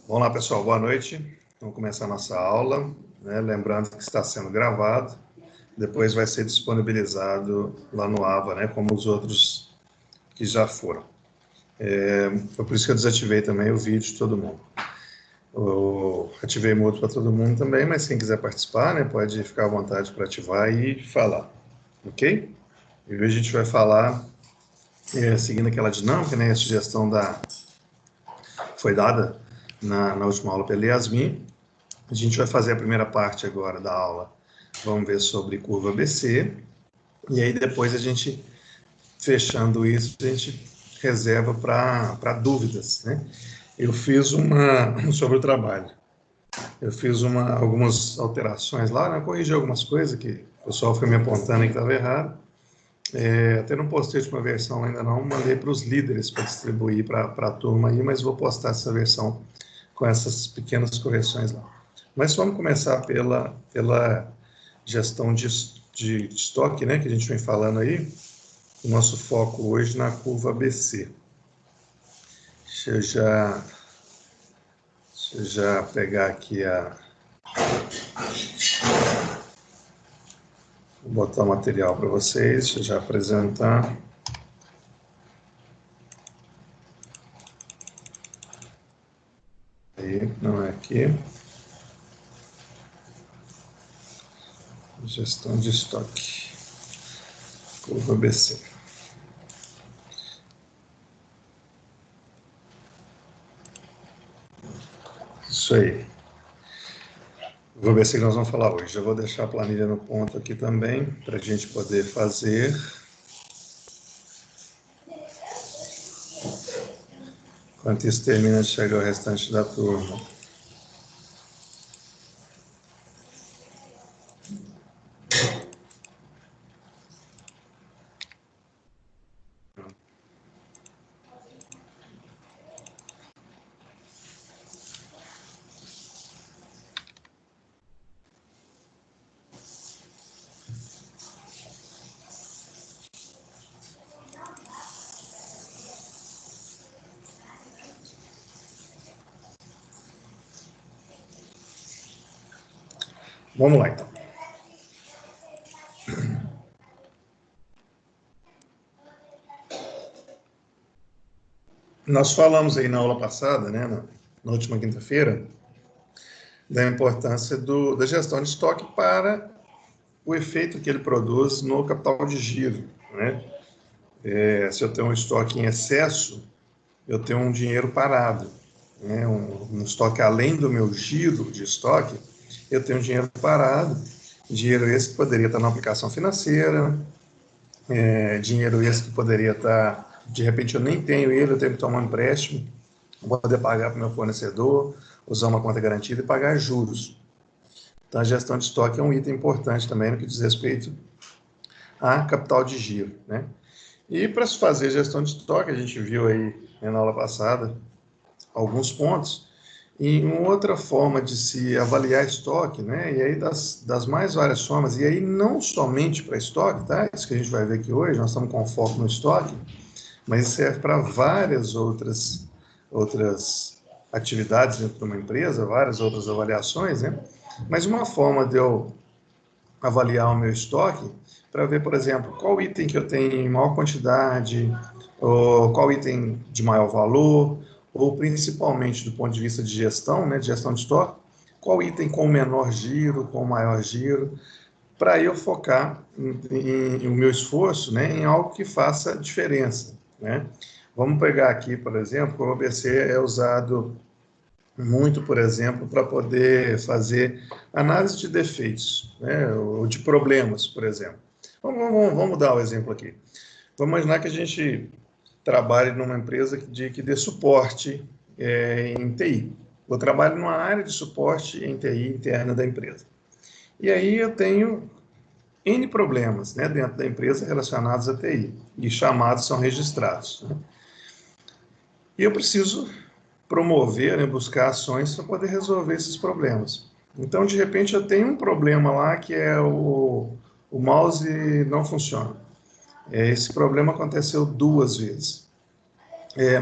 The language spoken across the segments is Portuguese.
Vamos lá, pessoal, boa noite. Vamos começar a nossa aula, né? Lembrando que está sendo gravado, depois vai ser disponibilizado lá no AVA, né? Como os outros que já foram. Foi por isso que eu desativei também o vídeo de todo mundo. Eu ativei mudo para todo mundo também, mas quem quiser participar, né, pode ficar à vontade para ativar e falar, ok? E hoje a gente vai falar, seguindo aquela dinâmica, né? A sugestão foi dada na última aula pela Yasmin. A gente vai fazer a primeira parte agora da aula. Vamos ver sobre curva ABC. E aí depois a gente, fechando isso, a gente reserva para dúvidas, né? Eu fiz sobre o trabalho. Eu fiz algumas alterações lá, né? Corrigi algumas coisas que o pessoal foi me apontando que estava errado. Até não postei a última versão ainda não, mandei para os líderes para distribuir para a turma aí, mas vou postar essa versão com essas pequenas correções lá. Mas vamos começar pela gestão de estoque, né, que a gente vem falando aí. O nosso foco hoje na curva ABC. Deixa eu já pegar aqui Vou botar o material para vocês, deixa eu já apresentar. Aí, não é aqui. Gestão de estoque. Curva ABC. Isso aí. Vou ver se nós vamos falar hoje. Já vou deixar a planilha no ponto aqui também, para a gente poder fazer. Enquanto isso termina de chegar o restante da turma. Vamos lá, então. Nós falamos aí na aula passada, né, na última quinta-feira, da importância da gestão de estoque para o efeito que ele produz no capital de giro, né? Se eu tenho um estoque em excesso, eu tenho um dinheiro parado, né? Um estoque além do meu giro de estoque, eu tenho dinheiro parado, dinheiro esse que poderia estar na aplicação financeira, dinheiro esse que poderia estar, de repente eu nem tenho ele, eu tenho que tomar um empréstimo, vou poder pagar para o meu fornecedor, usar uma conta garantida e pagar juros. Então, a gestão de estoque é um item importante também no que diz respeito a capital de giro, né? E para se fazer gestão de estoque, a gente viu aí, né, na aula passada alguns pontos, e uma outra forma de se avaliar estoque, né? E aí das mais várias formas, e aí não somente para estoque, tá? Isso que a gente vai ver aqui hoje, nós estamos com foco no estoque, mas serve para várias outras atividades dentro de uma empresa, várias outras avaliações, né? Mas uma forma de eu avaliar o meu estoque para ver, por exemplo, qual item que eu tenho em maior quantidade, ou qual item de maior valor, ou principalmente do ponto de vista de gestão, né, de gestão de estoque, qual item com menor giro, com maior giro, para eu focar o meu esforço, né, em algo que faça diferença, né? Vamos pegar aqui, por exemplo, o ABC é usado muito, por exemplo, para poder fazer análise de defeitos, né, ou de problemas, por exemplo. Vamos dar o um exemplo aqui. Vamos imaginar que a gente trabalhe numa empresa que dê suporte em TI. Eu trabalho numa área de suporte em TI interna da empresa. E aí eu tenho N problemas, né, dentro da empresa relacionados a TI, e chamados são registrados, né? E eu preciso promover, né, buscar ações para poder resolver esses problemas. Então, de repente, eu tenho um problema lá que é o mouse não funciona. Esse problema aconteceu 2 vezes.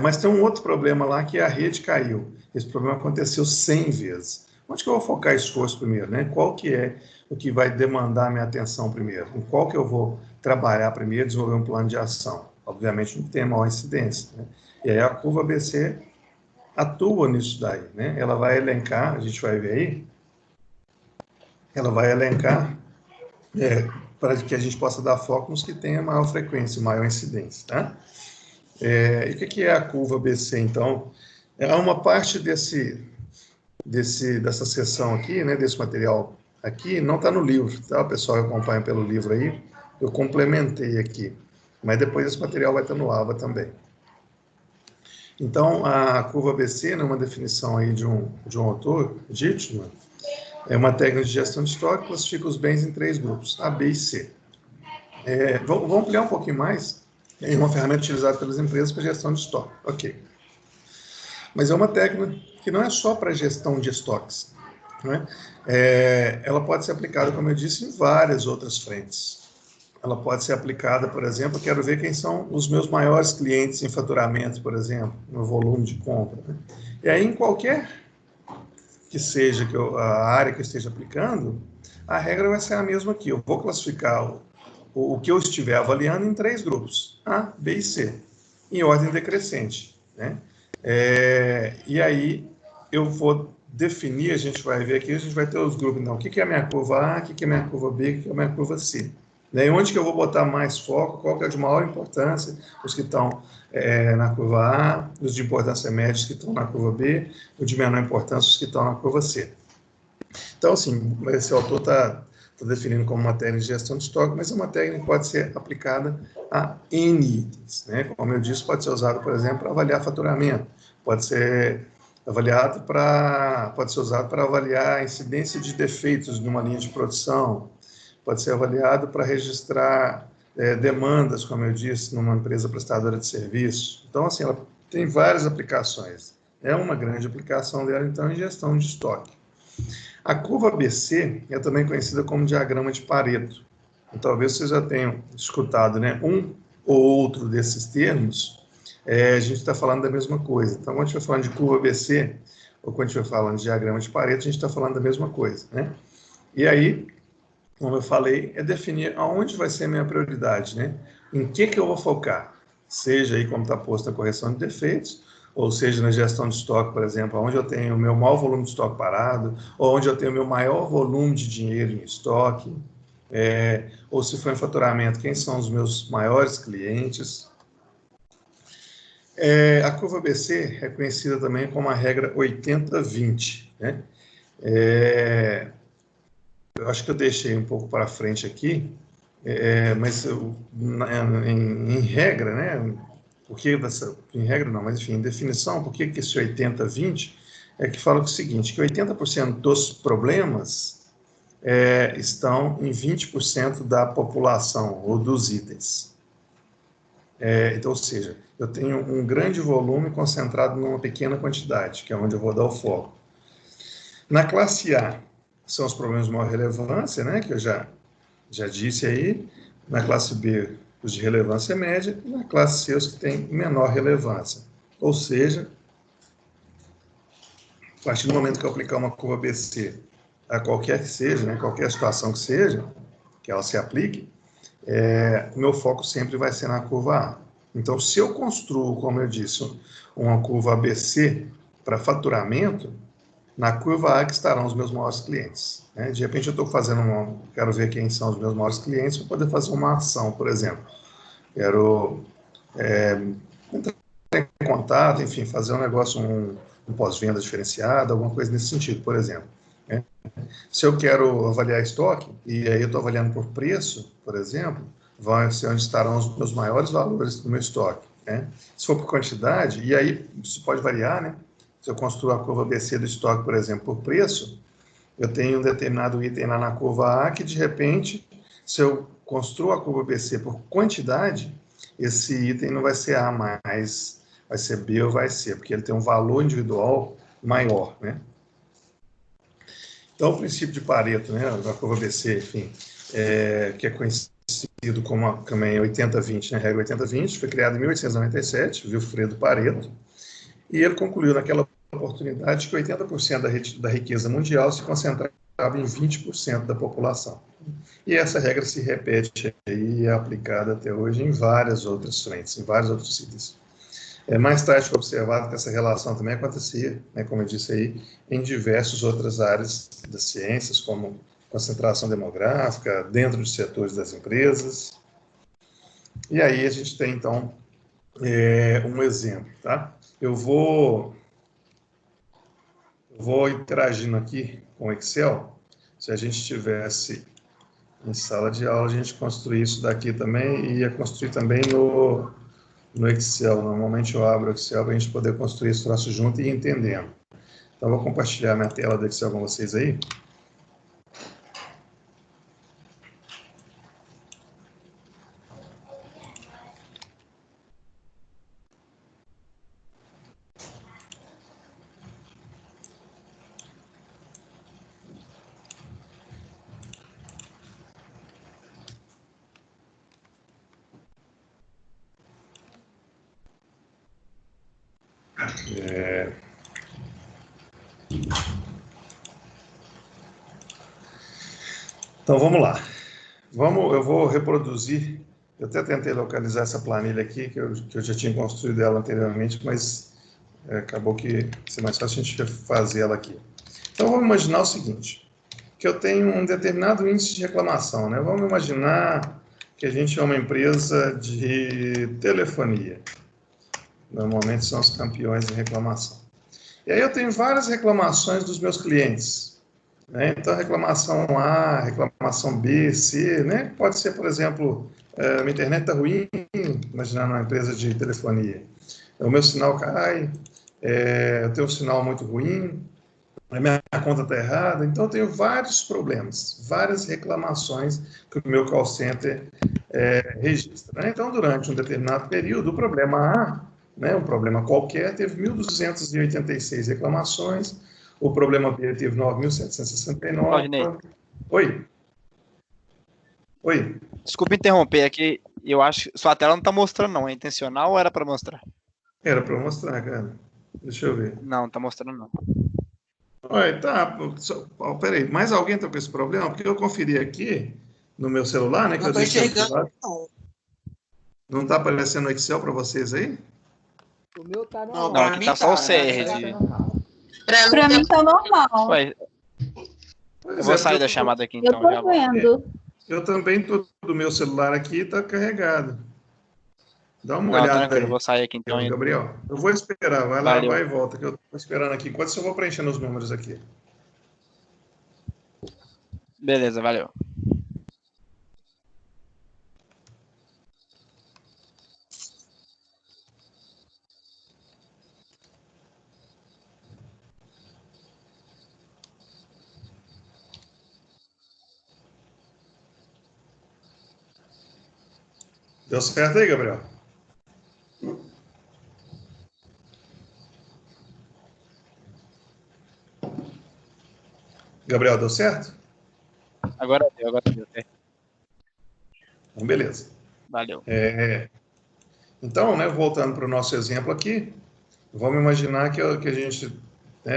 Mas tem um outro problema lá, que a rede caiu. Esse problema aconteceu 100 vezes. Onde que eu vou focar esforço primeiro, né? Qual que é o que vai demandar minha atenção primeiro? Em qual que eu vou trabalhar primeiro, desenvolver um plano de ação? Obviamente, não tem maior incidência, né? E aí a curva ABC atua nisso daí, né? Ela vai elencar, a gente vai ver aí, ela vai elencar para que a gente possa dar foco nos que tenham maior frequência, maior incidência, tá? E o que é a curva ABC, então? É uma parte dessa sessão aqui, né, desse material aqui, não está no livro, tá? O pessoal que acompanha pelo livro aí, eu complementei aqui, mas depois esse material vai estar no AVA também. Então, a curva ABC, né, uma definição aí de um autor, Dittman, é uma técnica de gestão de estoque que classifica os bens em 3 grupos, A, B e C. Vamos ampliar um pouquinho mais. É uma ferramenta utilizada pelas empresas para gestão de estoque. Ok. Mas é uma técnica que não é só para gestão de estoques, né? Ela pode ser aplicada, como eu disse, em várias outras frentes. Ela pode ser aplicada, por exemplo, eu quero ver quem são os meus maiores clientes em faturamento, por exemplo, no volume de compra, né? E aí, em qualquer que seja a área que eu esteja aplicando, a regra vai ser a mesma aqui. Eu vou classificar o que eu estiver avaliando em 3 grupos, A, B e C, em ordem decrescente, né? E aí eu vou definir, a gente vai ver aqui, a gente vai ter os grupos, então, o que é a minha curva A, o que é a minha curva B, o que é a minha curva C. Né? E onde que eu vou botar mais foco, qual que é de maior importância, os que estão na curva A, os de importância média que estão na curva B, os de menor importância, os que estão na curva C. Então, assim, esse autor está definindo como uma técnica de gestão de estoque, mas é uma técnica que pode ser aplicada a N itens, né? Como eu disse, pode ser usado, por exemplo, para avaliar faturamento, pode ser usado para avaliar a incidência de defeitos numa linha de produção, pode ser avaliado para registrar demandas, como eu disse, numa empresa prestadora de serviço. Então, assim, ela tem várias aplicações. É uma grande aplicação dela, então, em gestão de estoque. A curva ABC é também conhecida como diagrama de Pareto. Então, talvez vocês já tenham escutado, né, um ou outro desses termos, a gente está falando da mesma coisa. Então, quando a gente vai falando de curva ABC, ou quando a gente vai falando de diagrama de Pareto, a gente está falando da mesma coisa, né? E aí, como eu falei, é definir aonde vai ser a minha prioridade, né? Em que eu vou focar? Seja aí, como está posto, a correção de defeitos, ou seja, na gestão de estoque, por exemplo, onde eu tenho o meu maior volume de estoque parado, ou onde eu tenho o meu maior volume de dinheiro em estoque, ou se for em faturamento, quem são os meus maiores clientes. A curva ABC é conhecida também como a regra 80-20, né? Eu acho que eu deixei um pouco para frente aqui, mas em regra, né? Em regra não, mas enfim, em definição, por que esse 80-20 é que fala o seguinte, que 80% dos problemas estão em 20% da população ou dos itens. Então, ou seja, eu tenho um grande volume concentrado numa pequena quantidade, que é onde eu vou dar o foco. Na classe A, são os problemas de maior relevância, né, que eu já disse aí. Na classe B, os de relevância média, e na classe C, os que têm menor relevância. Ou seja, a partir do momento que eu aplicar uma curva ABC a qualquer que seja, né, qualquer situação que seja, que ela se aplique, o meu foco sempre vai ser na curva A. Então, se eu construo, como eu disse, uma curva ABC para faturamento, na curva A que estarão os meus maiores clientes. Né? De repente, eu estou quero ver quem são os meus maiores clientes para poder fazer uma ação, por exemplo. Quero entrar em contato, enfim, fazer um negócio, um pós-venda diferenciado, alguma coisa nesse sentido, por exemplo. Né? Se eu quero avaliar estoque, e aí eu estou avaliando por preço, por exemplo, vai ser onde estarão os meus maiores valores do meu estoque. Né? Se for por quantidade, e aí isso pode variar, né? Se eu construo a curva ABC do estoque, por exemplo, por preço, eu tenho um determinado item lá na curva A que, de repente, se eu construo a curva ABC por quantidade, esse item não vai ser A mais, vai ser B ou vai C, porque ele tem um valor individual maior, né? Então, o princípio de Pareto, né, da curva ABC, enfim, que é conhecido como também 80-20, né? Regra 80-20, foi criada em 1897, Vilfredo Pareto, e ele concluiu naquela oportunidade que 80% da riqueza mundial se concentrava em 20% da população. E essa regra se repete e é aplicada até hoje em várias outras frentes, em vários outros itens. Mais tarde foi observado que essa relação também acontecia, né, como eu disse aí, em diversas outras áreas das ciências, como concentração demográfica, dentro de setores das empresas. E aí a gente tem, então, um exemplo, tá? Eu vou interagindo aqui com o Excel. Se a gente tivesse em sala de aula, a gente construir isso daqui também e ia construir também no Excel. Normalmente eu abro o Excel para a gente poder construir esse troço junto e ir entendendo. Então, eu vou compartilhar minha tela do Excel com vocês aí. Então, vamos lá. Eu vou reproduzir. Eu até tentei localizar essa planilha aqui, que eu já tinha construído ela anteriormente, mas acabou que ser mais fácil a gente fazer ela aqui. Então, vamos imaginar o seguinte, que eu tenho um determinado índice de reclamação, né? Vamos imaginar que a gente é uma empresa de telefonia. Normalmente são os campeões em reclamação. E aí eu tenho várias reclamações dos meus clientes, né? Então, reclamação A, reclamação B, C, né? Pode ser, por exemplo, minha internet está ruim, imaginando uma empresa de telefonia. O meu sinal cai, eu tenho um sinal muito ruim, a minha conta está errada. Então, eu tenho vários problemas, várias reclamações que o meu call center registra, né? Então, durante um determinado período, o problema A, né, um problema qualquer, teve 1.286 reclamações, o problema B teve 9.769. Claudinei. Oi. Oi. Desculpa interromper aqui, eu acho que sua tela não está mostrando não, é intencional ou era para mostrar? Era para mostrar, cara. Deixa eu ver. Não, tá mostrando não. Oi, tá. Peraí, mais alguém está com esse problema? Porque eu conferi aqui no meu celular, né? Que Não estou enxergando, não. Não está aparecendo no Excel para vocês aí? O meu tá Não, normal. aqui tá só o CR. Pra mim tá normal. Ué, eu vou sair da chamada aqui então. Eu tô vendo. Eu também tô do meu celular aqui, tá carregado. Dá uma Não, olhada tranquilo, aí. eu vou sair aqui então. Gabriel, eu vou esperar, vai lá, Valeu. vai e volta, que eu tô esperando aqui. Enquanto eu vou preenchendo os números aqui. Beleza, valeu. Deu certo aí, Gabriel? Gabriel, deu certo? Agora deu. Então, beleza. Valeu. Então, né, voltando para o nosso exemplo aqui, vamos imaginar que a gente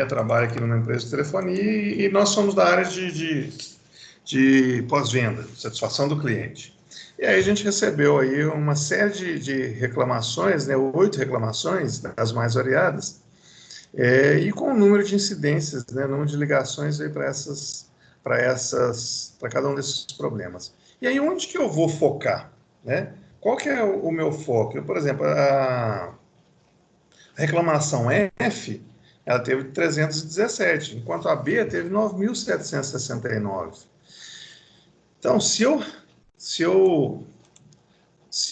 trabalha aqui numa empresa de telefonia e nós somos da área de pós-venda, satisfação do cliente. E aí a gente recebeu aí uma série de reclamações, né, 8 reclamações, das mais variadas, e com o número de incidências, né, número de ligações para cada um desses problemas. E aí onde que eu vou focar, né? Qual que é o meu foco? Por exemplo, a reclamação F, ela teve 317, enquanto a B teve 9.769. Então,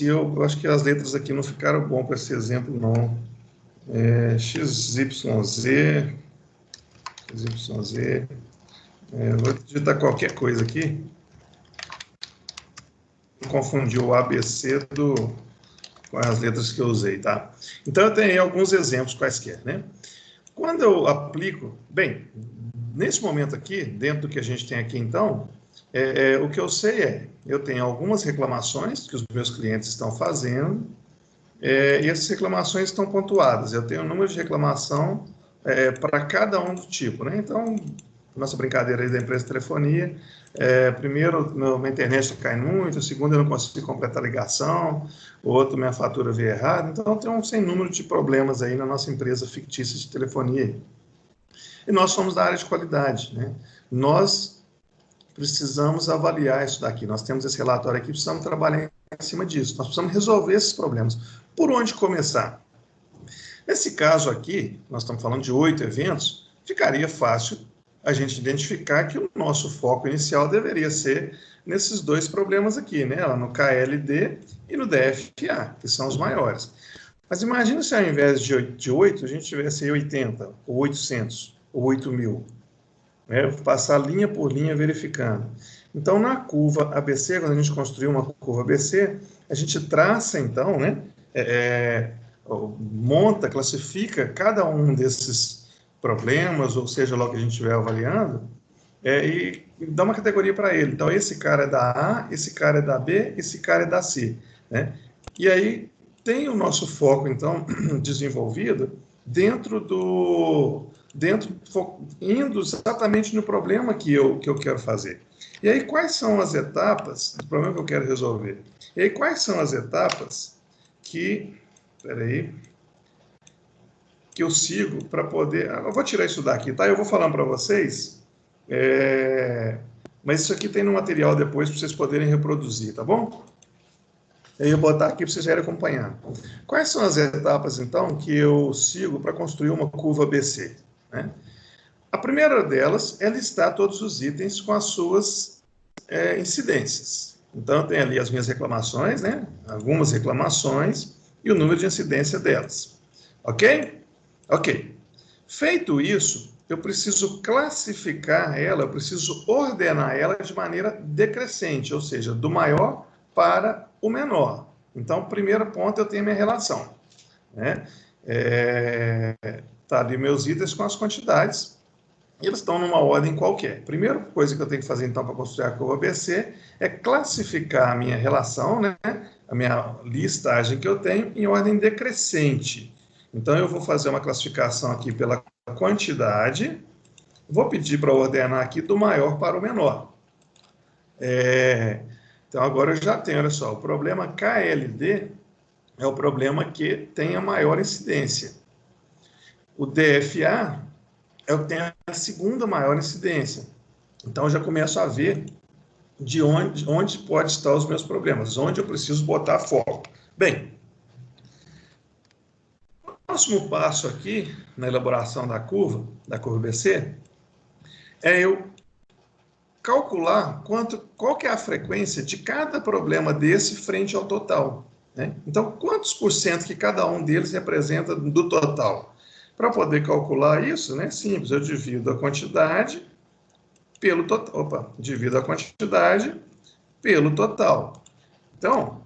eu acho que as letras aqui não ficaram bom para esse exemplo, não. XYZ, vou digitar qualquer coisa aqui. Confundiu o ABC com as letras que eu usei, tá? Então, eu tenho alguns exemplos quaisquer, né? Quando eu aplico, bem, nesse momento aqui, dentro do que a gente tem aqui, então, O que eu sei eu tenho algumas reclamações que os meus clientes estão fazendo, e essas reclamações estão pontuadas. Eu tenho um número de reclamação para cada um do tipo, né? Então, nossa brincadeira aí da empresa de telefonia, primeiro, minha internet cai muito, segundo, eu não consigo completar a ligação, o outro, minha fatura veio errada. Então, tem um sem número de problemas aí na nossa empresa fictícia de telefonia. E nós somos da área de qualidade, né? Nós precisamos avaliar isso daqui. Nós temos esse relatório aqui, precisamos trabalhar em cima disso. Nós precisamos resolver esses problemas. Por onde começar? Nesse caso aqui, nós estamos falando de 8 eventos, ficaria fácil a gente identificar que o nosso foco inicial deveria ser nesses 2 problemas aqui, né? No KLD e no DFA, que são os maiores. Mas imagina se ao invés de 8, a gente tivesse 80, ou 800, ou 8.000. Passar linha por linha verificando. Então, na curva ABC, quando a gente construiu uma curva ABC, a gente traça, então, né, monta, classifica cada um desses problemas, ou seja, lá que a gente estiver avaliando, e dá uma categoria para ele. Então, esse cara é da A, esse cara é da B, esse cara é da C. Né? E aí, tem o nosso foco, então, desenvolvido indo exatamente no problema que eu quero fazer. E aí, quais são as etapas do problema que eu quero resolver? E aí, quais são as etapas que eu sigo para poder... Eu vou tirar isso daqui, tá? Eu vou falando para vocês, mas isso aqui tem no material depois para vocês poderem reproduzir, tá bom? Aí eu vou botar aqui para vocês irem acompanhando. Quais são as etapas, então, que eu sigo para construir uma curva ABC? Né? A primeira delas é listar todos os itens com as suas incidências. Então, tem ali as minhas reclamações, né? Algumas reclamações e o número de incidência delas. Ok? Ok. Feito isso, eu preciso classificar ela, eu preciso ordenar ela de maneira decrescente, ou seja, do maior para o menor. Então, primeiro ponto, eu tenho minha relação. Né? Tá ali meus itens com as quantidades, e eles estão numa ordem qualquer. Primeira coisa que eu tenho que fazer, então, para construir a curva ABC é classificar a minha relação, né? A minha listagem que eu tenho, em ordem decrescente. Então, eu vou fazer uma classificação aqui pela quantidade, vou pedir para ordenar aqui do maior para o menor. Então, agora eu já tenho, olha só, o problema KLD é o problema que tem a maior incidência. O DFA é o que tem a segunda maior incidência. Então, eu já começo a ver de onde pode estar os meus problemas, onde eu preciso botar foco. Bem, o próximo passo aqui, na elaboração da curva BC, é eu calcular qual que é a frequência de cada problema desse frente ao total. Né? Então, quantos por cento que cada um deles representa do total? Para poder calcular isso, né, simples, eu divido a quantidade pelo total. Divido a quantidade pelo total. Então,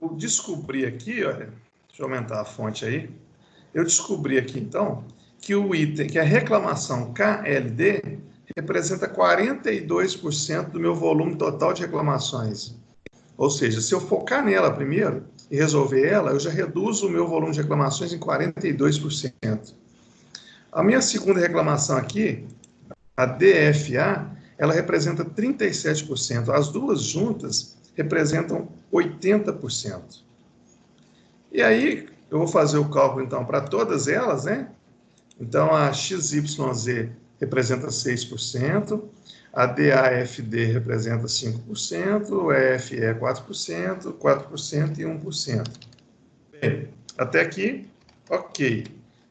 eu descobri aqui, olha, deixa eu aumentar a fonte aí, eu descobri aqui, então, que o item, que a reclamação KLD representa 42% do meu volume total de reclamações. Ou seja, se eu focar nela primeiro e resolver ela, eu já reduzo o meu volume de reclamações em 42%. A minha segunda reclamação aqui, a DFA, ela representa 37%. As duas juntas representam 80%. E aí, eu vou fazer o cálculo, então, para todas elas, né? Então, a XYZ representa 6%, a DAFD representa 5%, o EFE 4%, 4% e 1%. Bem, até aqui, ok.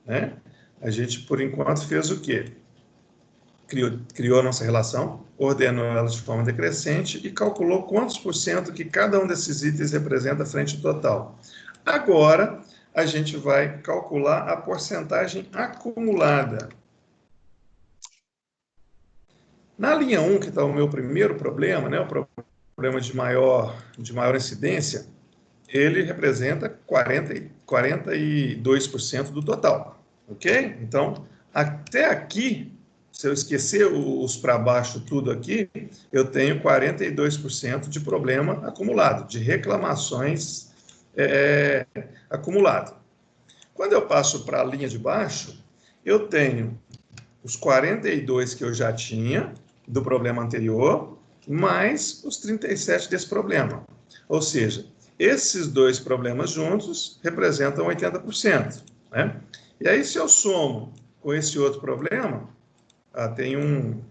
Né? A gente, por enquanto, fez o quê? Criou a nossa relação, ordenou ela de forma decrescente e calculou quantos por cento que cada um desses itens representa frente ao total. Agora, a gente vai calcular a porcentagem acumulada. Na linha 1, que está o meu primeiro problema, né, o problema de maior incidência, ele representa 42% do total, ok? Então, até aqui, se eu esquecer os para baixo tudo aqui, eu tenho 42% de problema acumulado, de reclamações acumulado. Quando eu passo para a linha de baixo, eu tenho os 42 que eu já tinha do problema anterior, mais os 37 desse problema. Ou seja, esses dois problemas juntos representam 80%. Né? E aí, se eu somo com esse outro problema, tem um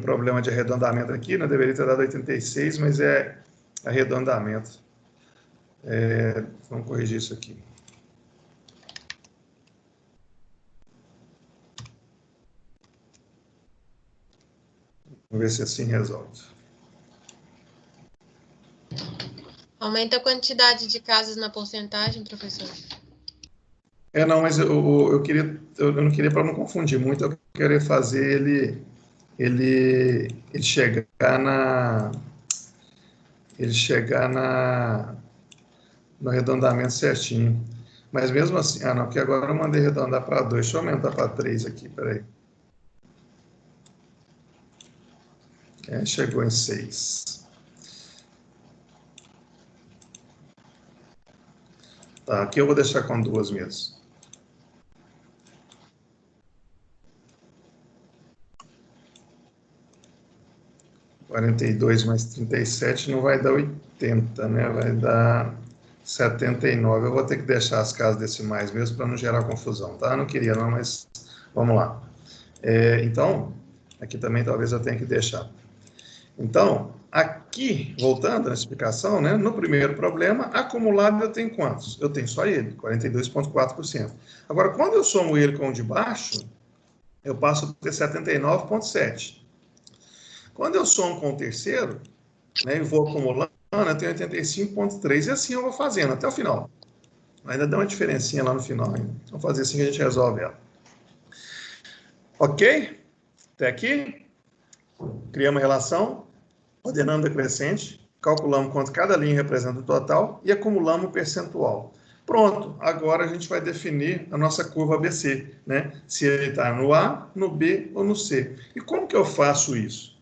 problema de arredondamento aqui, não deveria ter dado 86, mas é arredondamento. Vamos corrigir isso aqui. Vamos ver se assim resolve. Aumenta a quantidade de casas na porcentagem, professor? Não, mas eu não queria, para não confundir muito, eu queria fazer ele chegar no arredondamento certinho. Mas mesmo assim, não, porque agora eu mandei arredondar para 2, deixa eu aumentar para 3 aqui, peraí. Chegou em 6. Tá, aqui eu vou deixar com 2 mesmo. — 42 mais 37 não vai dar 80, né? Vai dar 79. Eu vou ter que deixar as casas decimais mesmo para não gerar confusão, tá? Eu não queria não, mas vamos lá. Então, aqui também talvez eu tenha que deixar. Então, aqui, voltando na explicação, né, no primeiro problema, acumulado eu tenho quantos? Eu tenho só ele, 42,4%. Agora, quando eu somo ele com o de baixo, eu passo a ter 79,7%. Quando eu somo com o terceiro, né, e vou acumulando, eu tenho 85,3%. E assim eu vou fazendo até o final. Ainda dá uma diferencinha lá no final. Ainda. Vamos fazer assim que a gente resolve ela. Ok? Até aqui. Criamos uma relação. Ordenando decrescente, calculamos quanto cada linha representa o total e acumulamos o percentual. Pronto, agora a gente vai definir a nossa curva ABC, né? Se ele está no A, no B ou no C. E como que eu faço isso?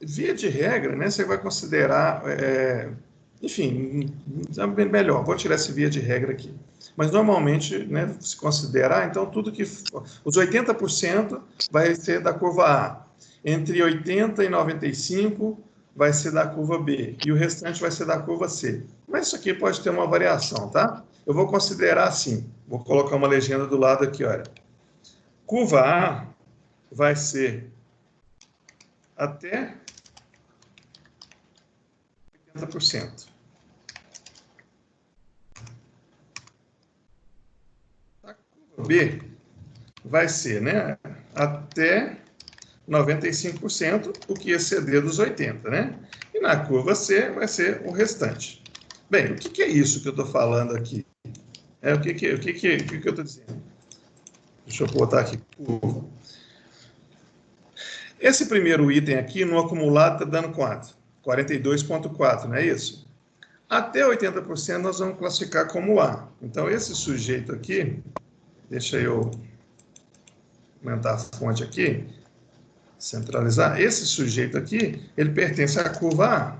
Via de regra, né, você vai considerar, enfim, melhor, vou tirar esse via de regra aqui. Mas normalmente, né, se considerar, então tudo que os 80% vai ser da curva A. Entre 80 e 95 vai ser da curva B e o restante vai ser da curva C. Mas isso aqui pode ter uma variação, tá? Eu vou considerar assim, vou colocar uma legenda do lado aqui, olha. Curva A vai ser até 80%. A curva B vai ser, né, até 95%, o que exceder dos 80%, né? E na curva C vai ser o restante. Bem, o que é isso que eu estou falando aqui? O que eu estou dizendo? Deixa eu botar aqui, curva. Esse primeiro item aqui, no acumulado, está dando quanto? 42,4%, não é isso? Até 80% nós vamos classificar como A. Então, esse sujeito aqui, deixa eu aumentar a fonte aqui, centralizar, esse sujeito aqui, ele pertence à curva A.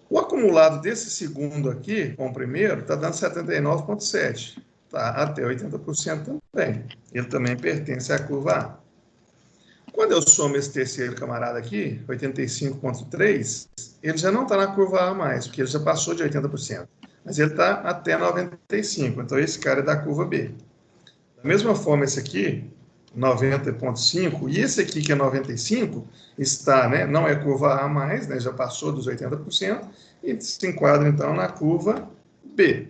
O acumulado desse segundo aqui, com o primeiro, está dando 79,7%. Tá, até 80% também. Ele também pertence à curva A. Quando eu somo esse terceiro camarada aqui, 85,3%, ele já não está na curva A mais, porque ele já passou de 80%. Mas ele está até 95%. Então, esse cara é da curva B. Da mesma forma, esse aqui, 90,5%, e esse aqui que é 95%, está, né, não é curva A mais, né, já passou dos 80%, e se enquadra, então, na curva B.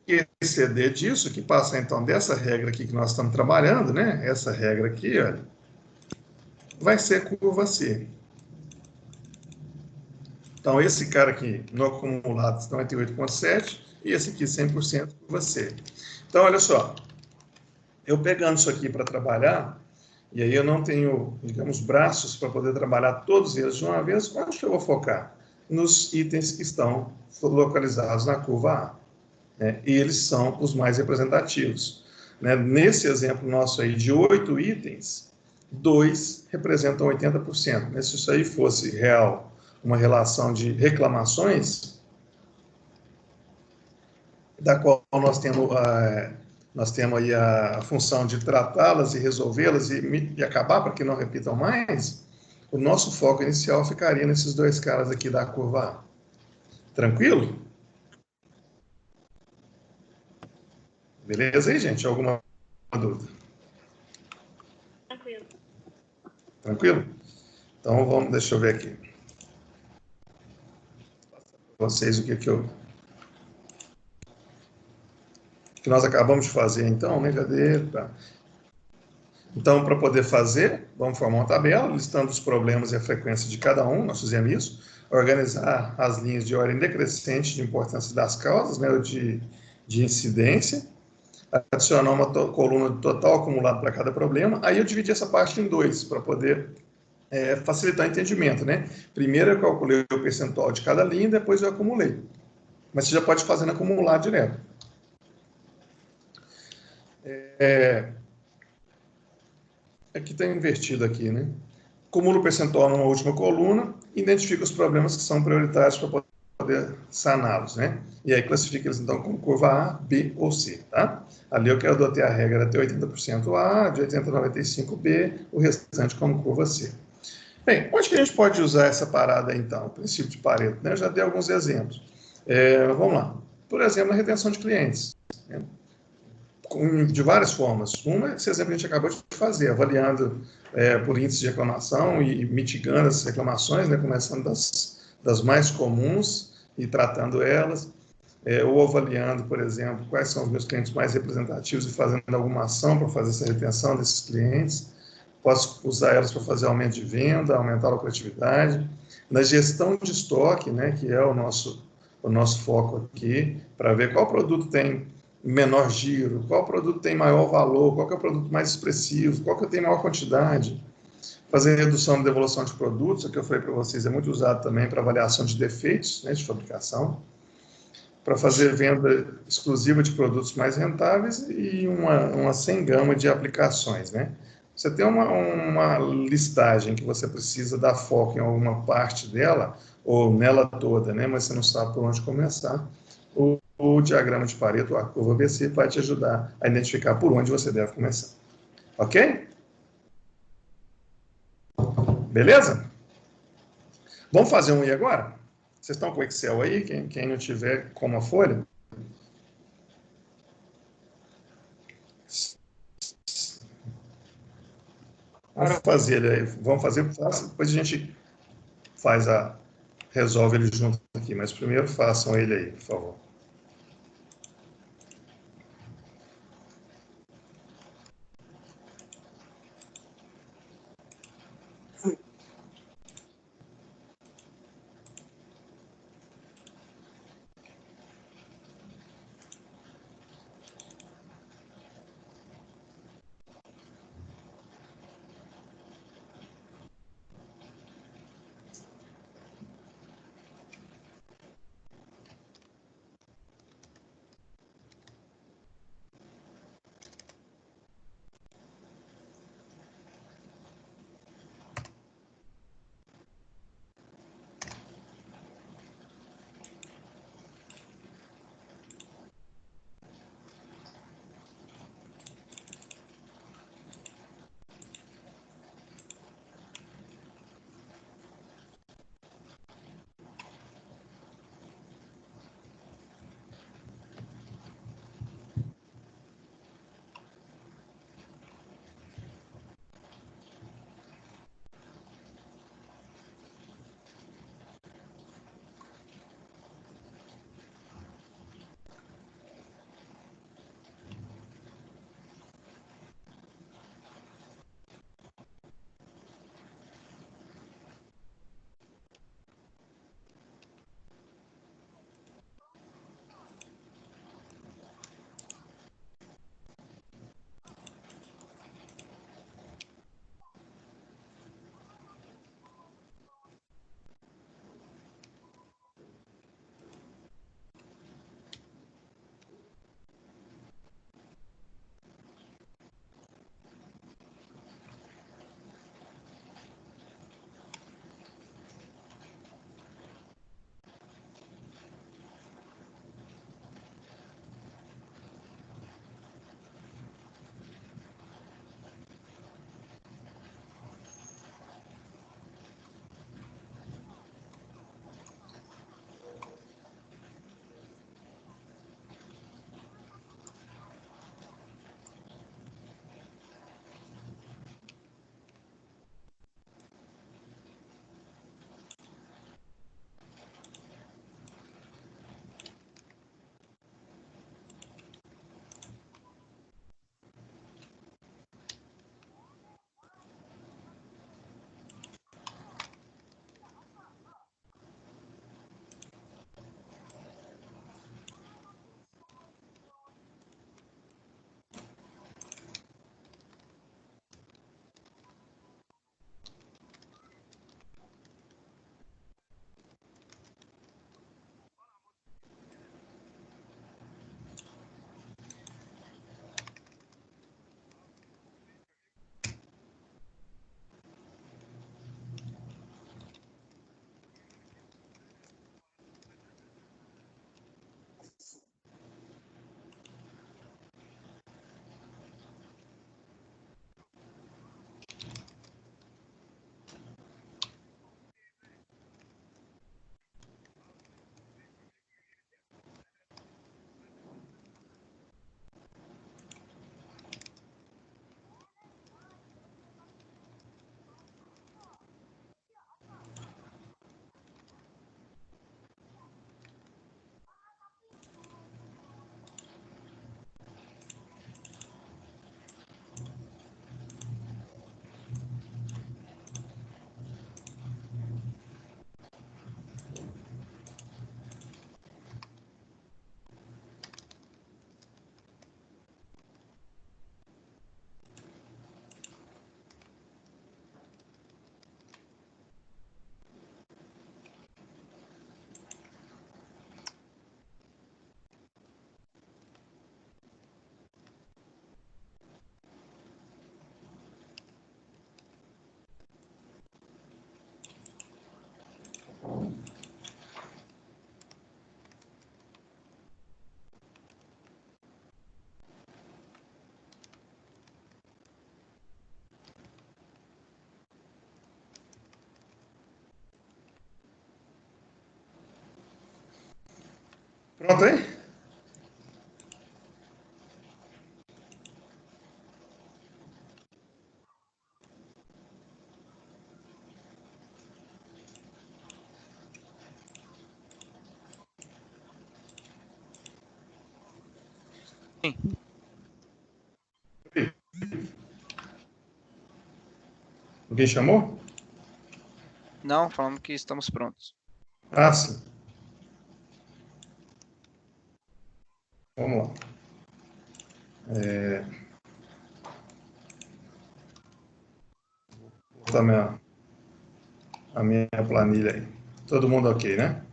E exceder disso, que passa, então, dessa regra aqui que nós estamos trabalhando, né, essa regra aqui, olha, vai ser curva C. Então, esse cara aqui, no acumulado, 98,7%, e esse aqui, 100%, curva C. Então, olha só, eu pegando isso aqui para trabalhar, e aí eu não tenho, digamos, braços para poder trabalhar todos eles de uma vez, onde que eu vou focar? Nos itens que estão localizados na curva A. Né? E eles são os mais representativos. né? Nesse exemplo nosso aí de 8 itens, 2 representam 80%. Né? Se isso aí fosse real, uma relação de reclamações, da qual nós temos aí a função de tratá-las e resolvê-las e acabar para que não repitam mais, o nosso foco inicial ficaria nesses 2 caras aqui da curva A. Tranquilo? Beleza aí, gente? Alguma dúvida? Tranquilo. Tranquilo? Então, deixa eu ver aqui. Para vocês o que nós acabamos de fazer, então, né? Cadê? Tá. Então, para poder fazer, vamos formar uma tabela, listando os problemas e a frequência de cada um, nós fizemos isso, organizar as linhas de ordem decrescente de importância das causas, né, ou de incidência, adicionar uma coluna de total acumulado para cada problema, aí eu dividi essa parte em 2, para poder facilitar o entendimento, né? Primeiro eu calculei o percentual de cada linha, depois eu acumulei. Mas você já pode fazer no acumular direto. Aqui está invertido aqui, né? Acumula o percentual numa última coluna, identifica os problemas que são prioritários para poder saná-los, né? E aí classifica eles, então, como curva A, B ou C, tá? Ali eu quero adotar a regra até 80% A, de 80% a 95% B, o restante como curva C. Bem, onde que a gente pode usar essa parada, então? O princípio de Pareto, né? Eu já dei alguns exemplos. Vamos lá. Por exemplo, na retenção de clientes, né? De várias formas. Uma, esse exemplo que a gente acabou de fazer, avaliando por índice de reclamação e mitigando as reclamações, né, começando das mais comuns e tratando elas, ou avaliando, por exemplo, quais são os meus clientes mais representativos e fazendo alguma ação para fazer essa retenção desses clientes. Posso usar elas para fazer aumento de venda, aumentar a lucratividade. Na gestão de estoque, né, que é o nosso foco aqui, para ver qual produto tem menor giro, qual produto tem maior valor, qual que é o produto mais expressivo, qual que tem maior quantidade. Fazer redução de devolução de produtos, o que eu falei para vocês, é muito usado também para avaliação de defeitos, né, de fabricação, para fazer venda exclusiva de produtos mais rentáveis e uma sem gama de aplicações, né? Você tem uma listagem que você precisa dar foco em alguma parte dela, ou nela toda, né? Mas você não sabe por onde começar. O diagrama de Pareto, a curva BC, vai te ajudar a identificar por onde você deve começar. Ok? Beleza? Vamos fazer um aí agora? Vocês estão com o Excel aí? Quem não tiver, como a folha? Vamos fazer ele aí. Vamos fazer, depois a gente resolve ele junto aqui. Mas primeiro façam ele aí, por favor. Pronto aí? Sim. Alguém chamou? Não, falamos que estamos prontos. Ah, sim. Vamos lá. Vou botar a minha planilha aí. Todo mundo ok, né?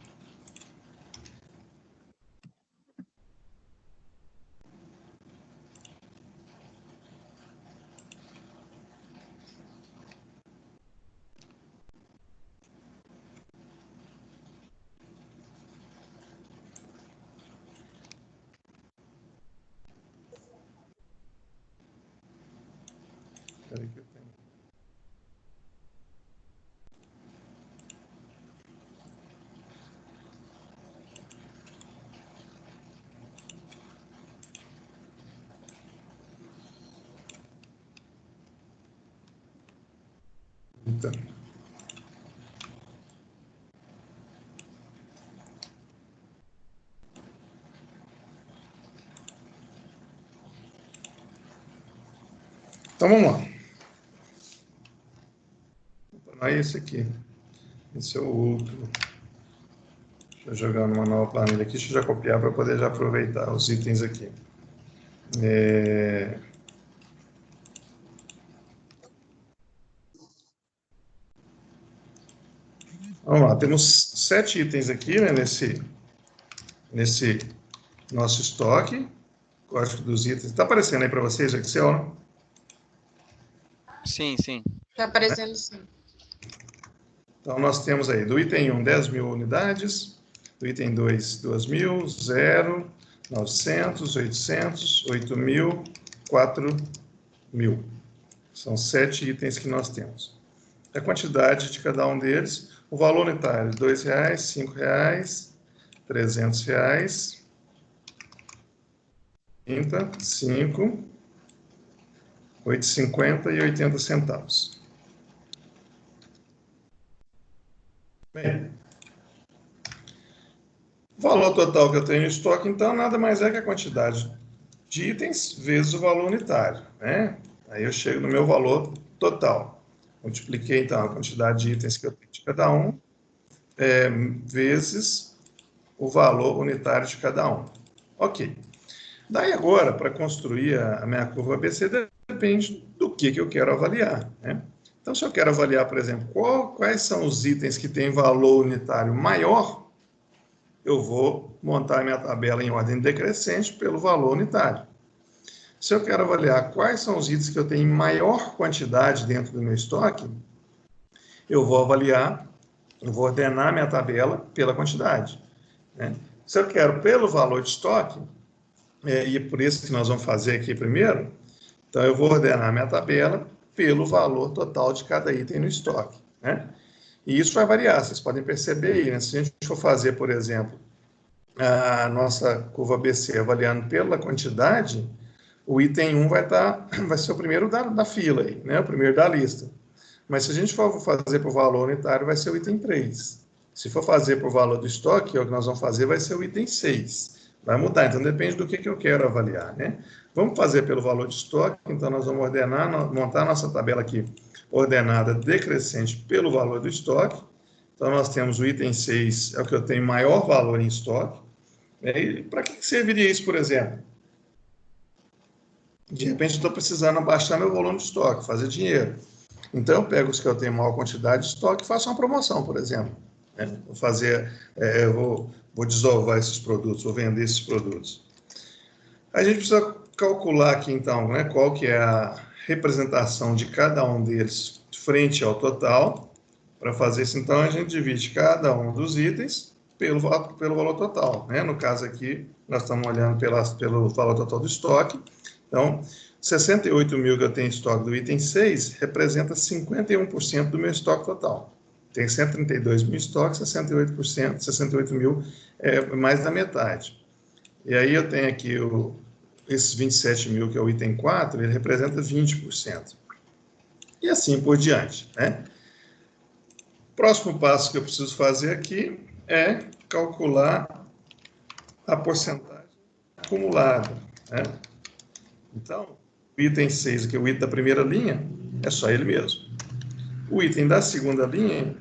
Espera aí que eu tenho. Então. Então vamos lá. Não é esse aqui. Esse é o outro. Deixa eu jogar numa nova planilha aqui. Deixa eu já copiar para poder já aproveitar os itens aqui. Vamos lá. Temos 7 itens aqui, né, nesse nosso estoque. Código dos itens. Está aparecendo aí para vocês o Excel, né? Sim, sim. Está aparecendo sim. Então, nós temos aí do item 1, 10.000 unidades, do item 2, 2.000, 0, 900, 800, 8.000, 4.000. São 7 itens que nós temos. A quantidade de cada um deles, o valor unitário, R$ 2,00, R$ 5,00, R$ 300, 30, 5, 8,50 e 80 centavos. Bem, o valor total que eu tenho em estoque, então, nada mais é que a quantidade de itens vezes o valor unitário, né? Aí eu chego no meu valor total. Multipliquei, então, a quantidade de itens que eu tenho de cada um, vezes o valor unitário de cada um. Ok. Daí agora, para construir a minha curva ABC, depende do que eu quero avaliar, né? Então, se eu quero avaliar, por exemplo, quais são os itens que têm valor unitário maior, eu vou montar a minha tabela em ordem decrescente pelo valor unitário. Se eu quero avaliar quais são os itens que eu tenho em maior quantidade dentro do meu estoque, eu vou ordenar minha tabela pela quantidade, né? Se eu quero pelo valor de estoque, e é por isso que nós vamos fazer aqui primeiro, então eu vou ordenar minha tabela pelo valor total de cada item no estoque, né? E isso vai variar, vocês podem perceber aí, né? Se a gente for fazer, por exemplo, a nossa curva ABC avaliando pela quantidade, o item 1 vai ser o primeiro da fila, aí, né? O primeiro da lista. Mas se a gente for fazer por valor unitário, vai ser o item 3. Se for fazer por valor do estoque, que é o que nós vamos fazer, vai ser o item 6. Vai mudar, então depende do que eu quero avaliar, né? Vamos fazer pelo valor de estoque, então nós vamos montar a nossa tabela aqui, ordenada decrescente pelo valor do estoque. Então nós temos o item 6, é o que eu tenho maior valor em estoque. Para que serviria isso, por exemplo? De repente, eu estou precisando abaixar meu volume de estoque, fazer dinheiro. Então, eu pego os que eu tenho maior quantidade de estoque e faço uma promoção, por exemplo. Vou desovar esses produtos, vou vender esses produtos. A gente precisa calcular aqui, então, né, qual que é a representação de cada um deles frente ao total. Para fazer isso, então, a gente divide cada um dos itens pelo valor total, né? No caso aqui, nós estamos olhando pelo valor total do estoque. Então, 68.000 que eu tenho em estoque do item 6 representa 51% do meu estoque total. Tem 132 mil estoques, 68%, 68.000 é mais da metade. E aí eu tenho aqui esses 27 mil, que é o item 4, ele representa 20%. E assim por diante, né? Próximo passo que eu preciso fazer aqui é calcular a porcentagem acumulada, né? Então, o item 6, que é o item da primeira linha, é só ele mesmo. O item da segunda linha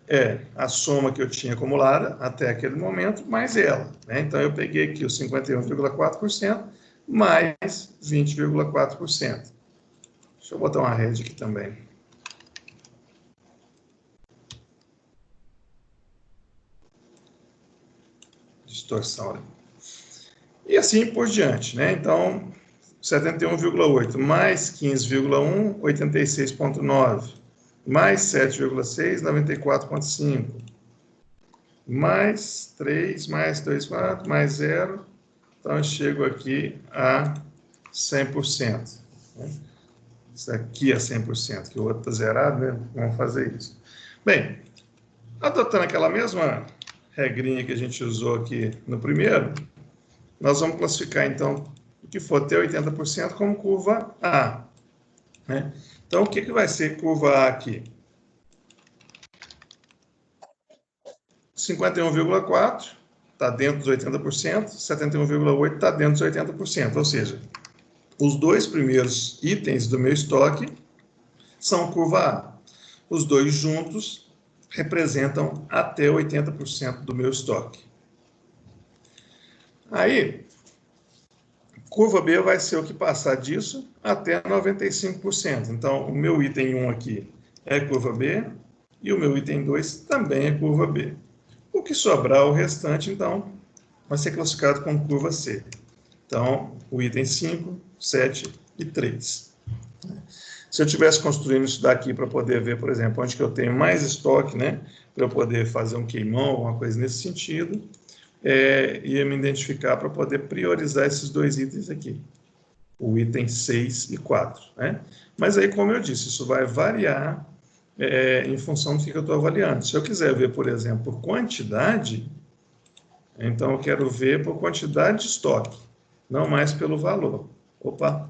é a soma que eu tinha acumulada até aquele momento, mais ela, né? Então, eu peguei aqui os 51,4% mais 20,4%. Deixa eu botar uma rede aqui também. Distorção. E assim por diante, né? Então, 71,8 mais 15,1, 86,9. Mais 7,6, 94,5. Mais 3, mais 2,4, mais 0. Então, eu chego aqui a 100%. Né? Isso aqui é 100%, que o outro está zerado, né? Vamos fazer isso. Bem, adotando aquela mesma regrinha que a gente usou aqui no primeiro, nós vamos classificar, então, o que for até 80% como curva A. Né? Então, o que vai ser curva A aqui? 51,4 está dentro dos 80%, 71,8 está dentro dos 80%. Ou seja, os dois primeiros itens do meu estoque são curva A. Os dois juntos representam até 80% do meu estoque. Aí, curva B vai ser o que passar disso até 95%. Então, o meu item 1 aqui é curva B e o meu item 2 também é curva B. O que sobrar, o restante, então, vai ser classificado como curva C. Então, o item 5, 7 e 3. Se eu estivesse construindo isso daqui para poder ver, por exemplo, onde que eu tenho mais estoque, né, para eu poder fazer um queimão, alguma coisa nesse sentido, ia me identificar para poder priorizar esses dois itens aqui, o item 6 e 4. Né? Mas aí, como eu disse, isso vai variar em função do que eu estou avaliando. Se eu quiser ver, por exemplo, por quantidade, então eu quero ver por quantidade de estoque, não mais pelo valor. Opa!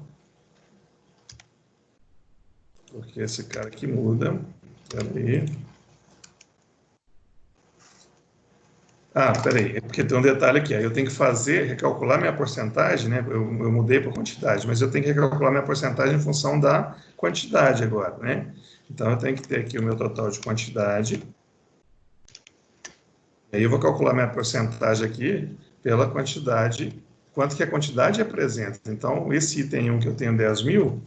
Porque esse cara aqui muda. Peraí. Peraí, é porque tem um detalhe aqui. Aí eu tenho que recalcular minha porcentagem, né? Eu mudei por quantidade, mas eu tenho que recalcular minha porcentagem em função da quantidade agora, né? Então, eu tenho que ter aqui o meu total de quantidade. Aí eu vou calcular minha porcentagem aqui pela quantidade, quanto que a quantidade representa. Então, esse item 1 que eu tenho 10 mil,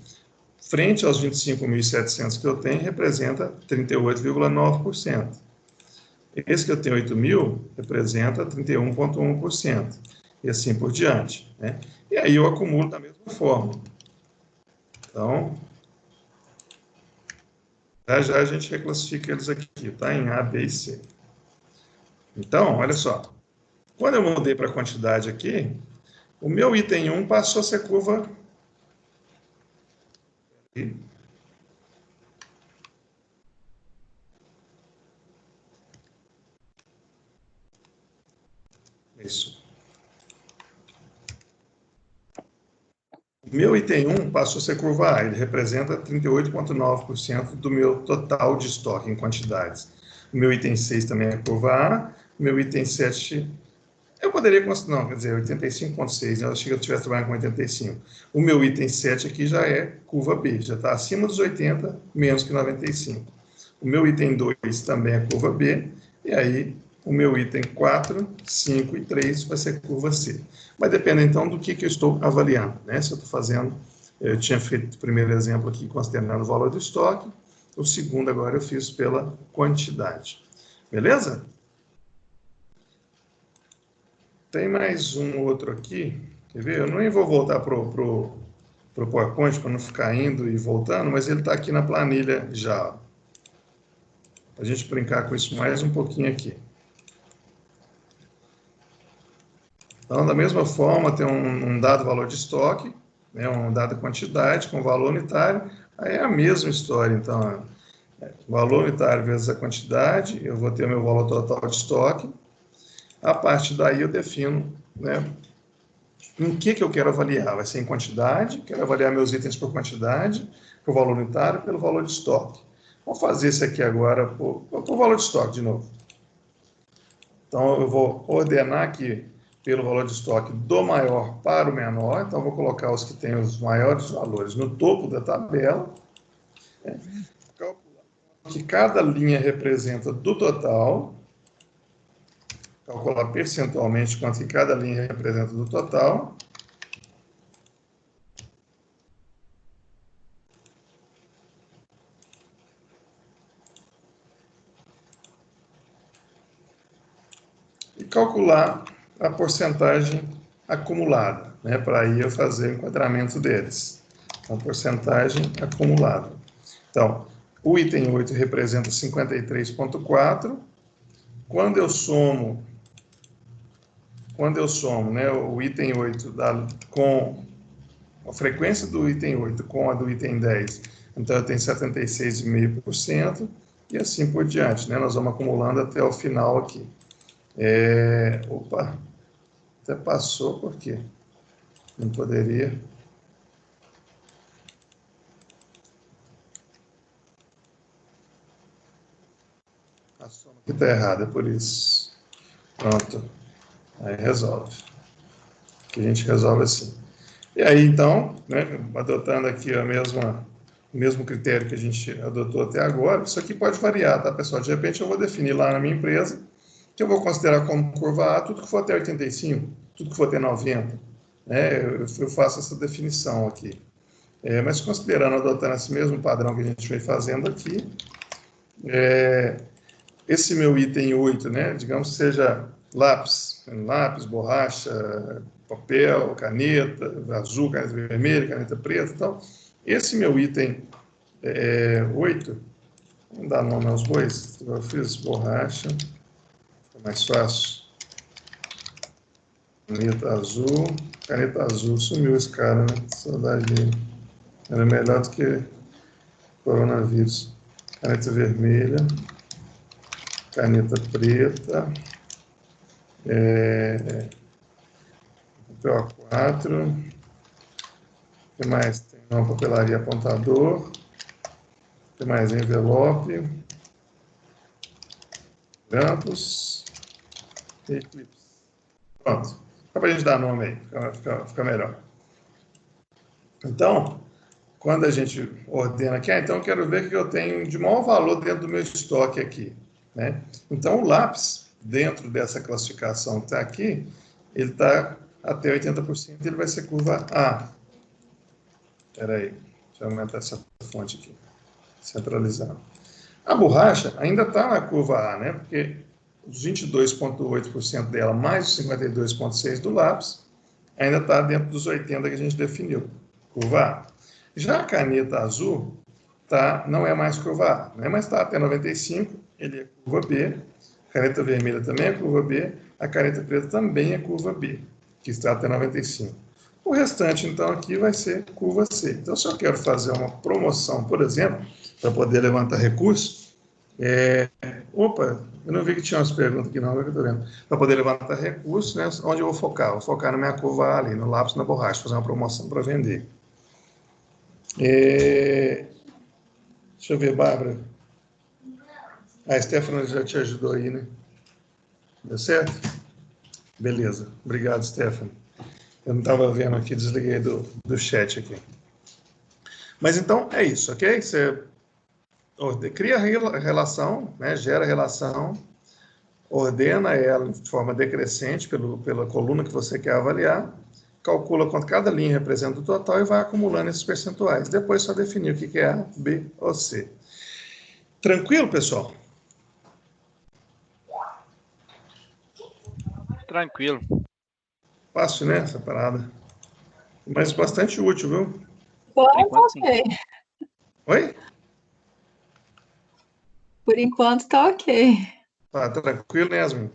frente aos 25.700 que eu tenho, representa 38,9%. Esse que eu tenho 8 mil, representa 31,1%. E assim por diante. Né? E aí eu acumulo da mesma forma. Então, já a gente reclassifica eles aqui, tá? Em A, B e C. Então, olha só. Quando eu mudei para a quantidade aqui, o meu item 1 passou a ser curva. Isso. O meu item 1 passou a ser curva A, ele representa 38,9% do meu total de estoque em quantidades. O meu item 6 também é curva A, o meu item 7, eu poderia considerar, não, quer dizer, 85,6, eu achei que eu estivesse trabalhando com 85. O meu item 7 aqui já é curva B, já está acima dos 80, menos que 95. O meu item 2 também é curva B, e aí o meu item 4, 5 e 3 vai ser curva C. Vai depender, então, do que eu estou avaliando. Né? Se eu estou fazendo, eu tinha feito o primeiro exemplo aqui, considerando o valor do estoque, o segundo agora eu fiz pela quantidade. Beleza? Tem mais um outro aqui, quer ver? Eu nem vou voltar para o PowerPoint para não ficar indo e voltando, mas ele está aqui na planilha já. Para a gente brincar com isso mais um pouquinho aqui. Então, da mesma forma, tem um dado valor de estoque, né, um dado quantidade com valor unitário, aí é a mesma história. Então, valor unitário vezes a quantidade, eu vou ter o meu valor total de estoque. A partir daí eu defino, né, em que eu quero avaliar? Vai ser em quantidade, quero avaliar meus itens por quantidade, por valor unitário, pelo valor de estoque. Vamos fazer isso aqui agora por valor de estoque de novo. Então, eu vou ordenar aqui pelo valor de estoque do maior para o menor. Então, eu vou colocar os que têm os maiores valores no topo da tabela. Calcular o que cada linha representa do total. Calcular percentualmente quanto que cada linha representa do total. E calcular a porcentagem acumulada, né, para aí eu fazer o enquadramento deles. Então, porcentagem acumulada. Então, o item 8 representa 53,4. Quando eu somo, né, o item 8 com a frequência do item 8 com a do item 10, então eu tenho 76,5%, e assim por diante, né? Nós vamos acumulando até o final aqui. Opa, até passou, por quê? Não poderia. A soma aqui está errada, é por isso. Pronto. Aí resolve. Que a gente resolve assim. E aí, então, né, adotando aqui o mesmo critério que a gente adotou até agora, isso aqui pode variar, tá, pessoal? De repente, eu vou definir lá na minha empresa que eu vou considerar como curva A tudo que for até 85, tudo que for até 90. Né? Eu faço essa definição aqui. Mas considerando, adotando esse mesmo padrão que a gente vem fazendo aqui, esse meu item 8, né, digamos que seja lápis, borracha, papel, caneta azul, caneta vermelha, caneta preta, então, esse meu item 8, vamos dar nome aos bois, eu fiz borracha, fica mais fácil, caneta azul, sumiu esse cara, né, saudade dele, era melhor do que coronavírus, caneta vermelha, caneta preta, papel A4, o que mais tem? Uma papelaria apontador, o que mais? Envelope, grampos e clips. Pronto, só para a gente dar nome aí, fica melhor. Então, quando a gente ordena aqui, então eu quero ver o que eu tenho de maior valor dentro do meu estoque aqui, né? Então, o lápis, dentro dessa classificação que está aqui, ele está até 80%, ele vai ser curva A. Espera aí, deixa eu aumentar essa fonte aqui, centralizar. A borracha ainda está na curva A, né? Porque os 22,8% dela, mais os 52,6% do lápis, ainda está dentro dos 80% que a gente definiu, curva A. Já a caneta azul não é mais curva A, né? Mas está até 95%, ele é curva B. A caneta vermelha também é curva B, a caneta preta também é curva B, que está até 95%. O restante, então, aqui vai ser curva C. Então, se eu quero fazer uma promoção, por exemplo, para poder levantar recurso, opa, eu não vi que tinha umas perguntas aqui, não, agora que eu estou vendo. Para poder levantar recurso, né, onde eu vou focar? Vou focar na minha curva A ali, no lápis, na borracha, fazer uma promoção para vender. Deixa eu ver, Bárbara. A Stephanie já te ajudou aí, né? Deu certo? Beleza. Obrigado, Stephanie. Eu não estava vendo aqui, desliguei do chat aqui. Mas então, é isso, ok? Você cria a relação, né? Gera a relação, ordena ela de forma decrescente pela coluna que você quer avaliar, calcula quanto cada linha representa o total e vai acumulando esses percentuais. Depois só definir o que é A, B ou C. Tranquilo, pessoal? Tranquilo. Fácil, né, essa parada? Mas bastante útil, viu? Ok. Oi? Por enquanto tá ok. Tá tranquilo, né, Yasmin?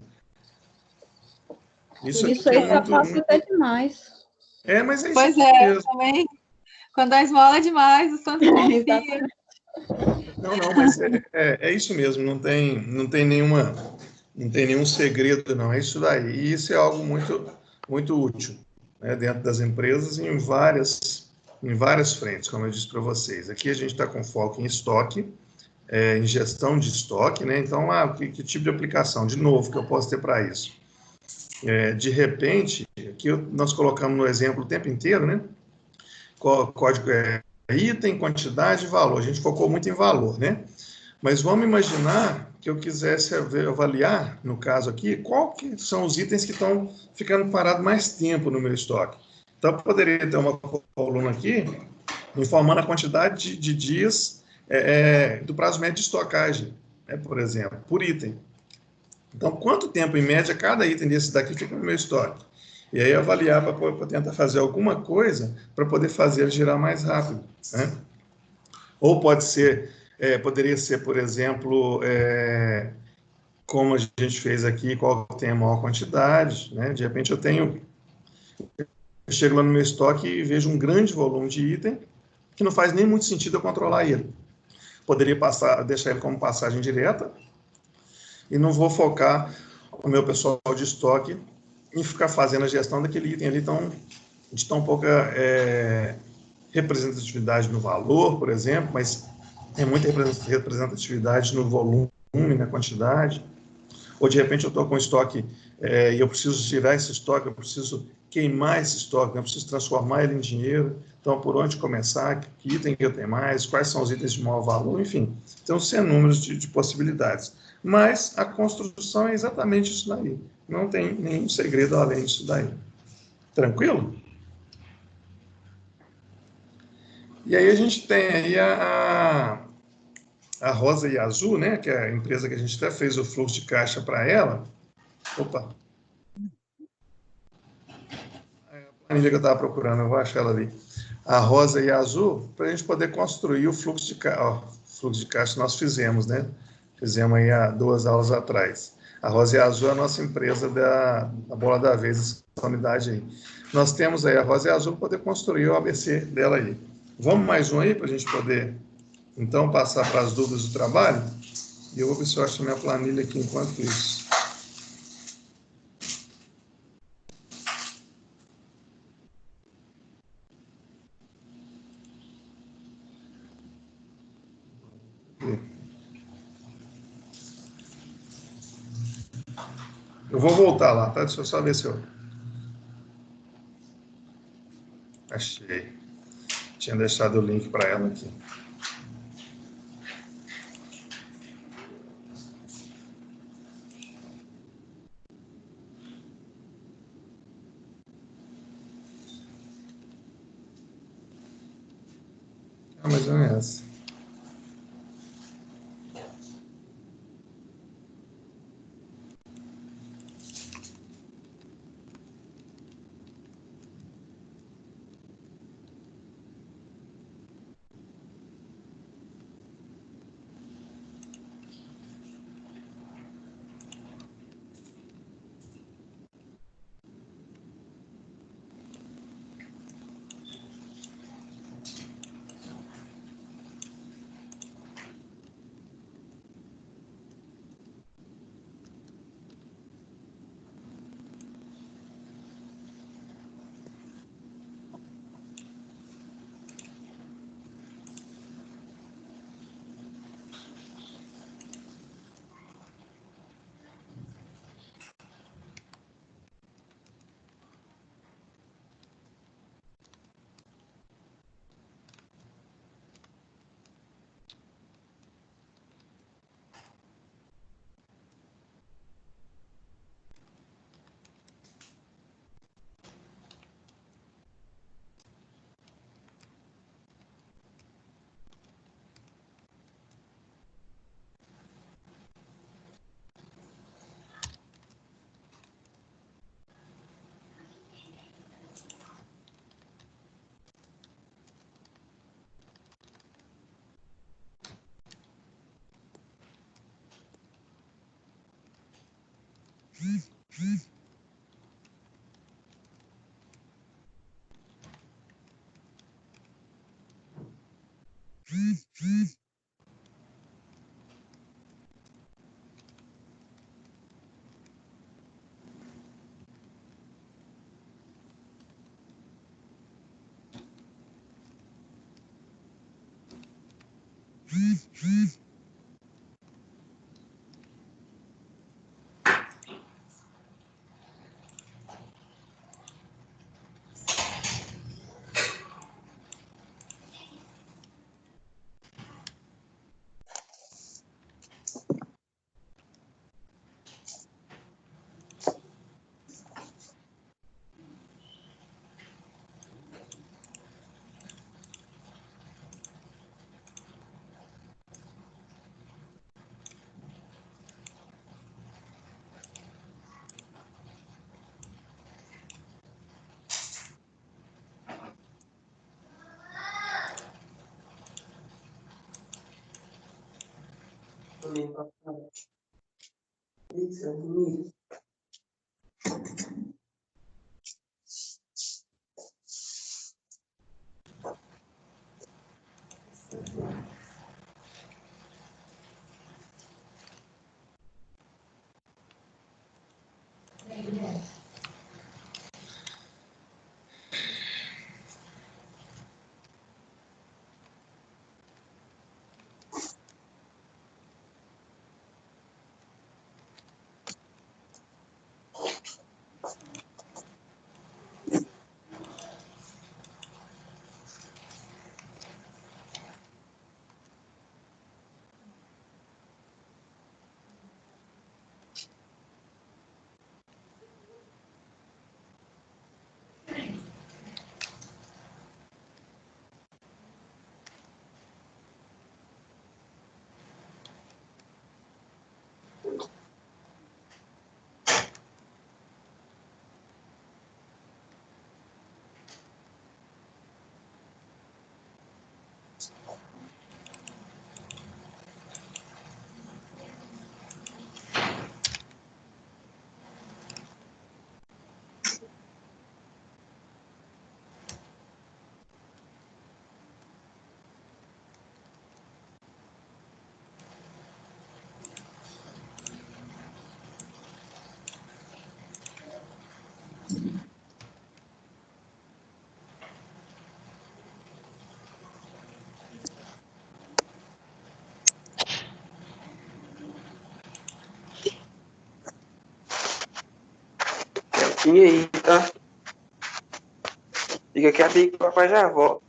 Isso aí tá fácil até demais. Mas é isso Pois mesmo. Também. Quando a esmola é demais, o santo confia. Não, mas é isso mesmo, não tem nenhum segredo, não, é isso daí. E isso é algo muito, muito útil. né, dentro das empresas em várias frentes, como eu disse para vocês. Aqui a gente está com foco em estoque, em gestão de estoque, né? Então, que tipo de aplicação, de novo, que eu posso ter para isso? De repente, aqui nós colocamos no exemplo o tempo inteiro, né? Código item, quantidade e valor. A gente focou muito em valor, né? Mas vamos imaginar que eu quisesse avaliar, no caso aqui, qual que são os itens que estão ficando parados mais tempo no meu estoque. Então, eu poderia ter uma coluna aqui informando a quantidade de dias do prazo médio de estocagem, né, por exemplo, por item. Então, quanto tempo, em média, cada item desse daqui fica no meu estoque? E aí avaliar para tentar fazer alguma coisa para poder fazer ele girar mais rápido, né? Ou poderia ser, por exemplo, como a gente fez aqui, qual tem a maior quantidade, né? De repente eu chego lá no meu estoque e vejo um grande volume de item que não faz nem muito sentido eu controlar ele. Poderia deixar ele como passagem direta e não vou focar o meu pessoal de estoque em ficar fazendo a gestão daquele item ali de tão pouca representatividade no valor, por exemplo, mas tem muita representatividade no volume, na quantidade. Ou de repente eu estou com estoque e eu preciso tirar esse estoque, eu preciso queimar esse estoque, eu preciso transformar ele em dinheiro. Então, por onde começar? Que item que eu tenho mais? Quais são os itens de maior valor? Enfim, então, sem números de possibilidades. Mas a construção é exatamente isso daí. Não tem nenhum segredo além disso daí. Tranquilo? E aí a gente tem aí a Rosa e a Azul, né, que é a empresa que a gente até fez o fluxo de caixa para ela. Opa! A planilha que eu estava procurando, eu vou achar ela ali. A Rosa e a Azul, para a gente poder construir o fluxo de caixa. O fluxo de caixa nós fizemos, né? Fizemos aí há 2 aulas atrás. A Rosa e a Azul é a nossa empresa da Bola da Vez, essa unidade aí. Nós temos aí a Rosa e a Azul para poder construir o ABC dela aí. Vamos mais um aí para a gente poder, então, passar para as dúvidas do trabalho? E eu vou ver se eu acho a minha planilha aqui enquanto isso. Eu vou voltar lá, tá? Deixa eu só ver se eu... Achei. Tinha deixado o link para ela aqui. Mas não é essa. E aí, tá? Fica quieto aí que o papai já volta.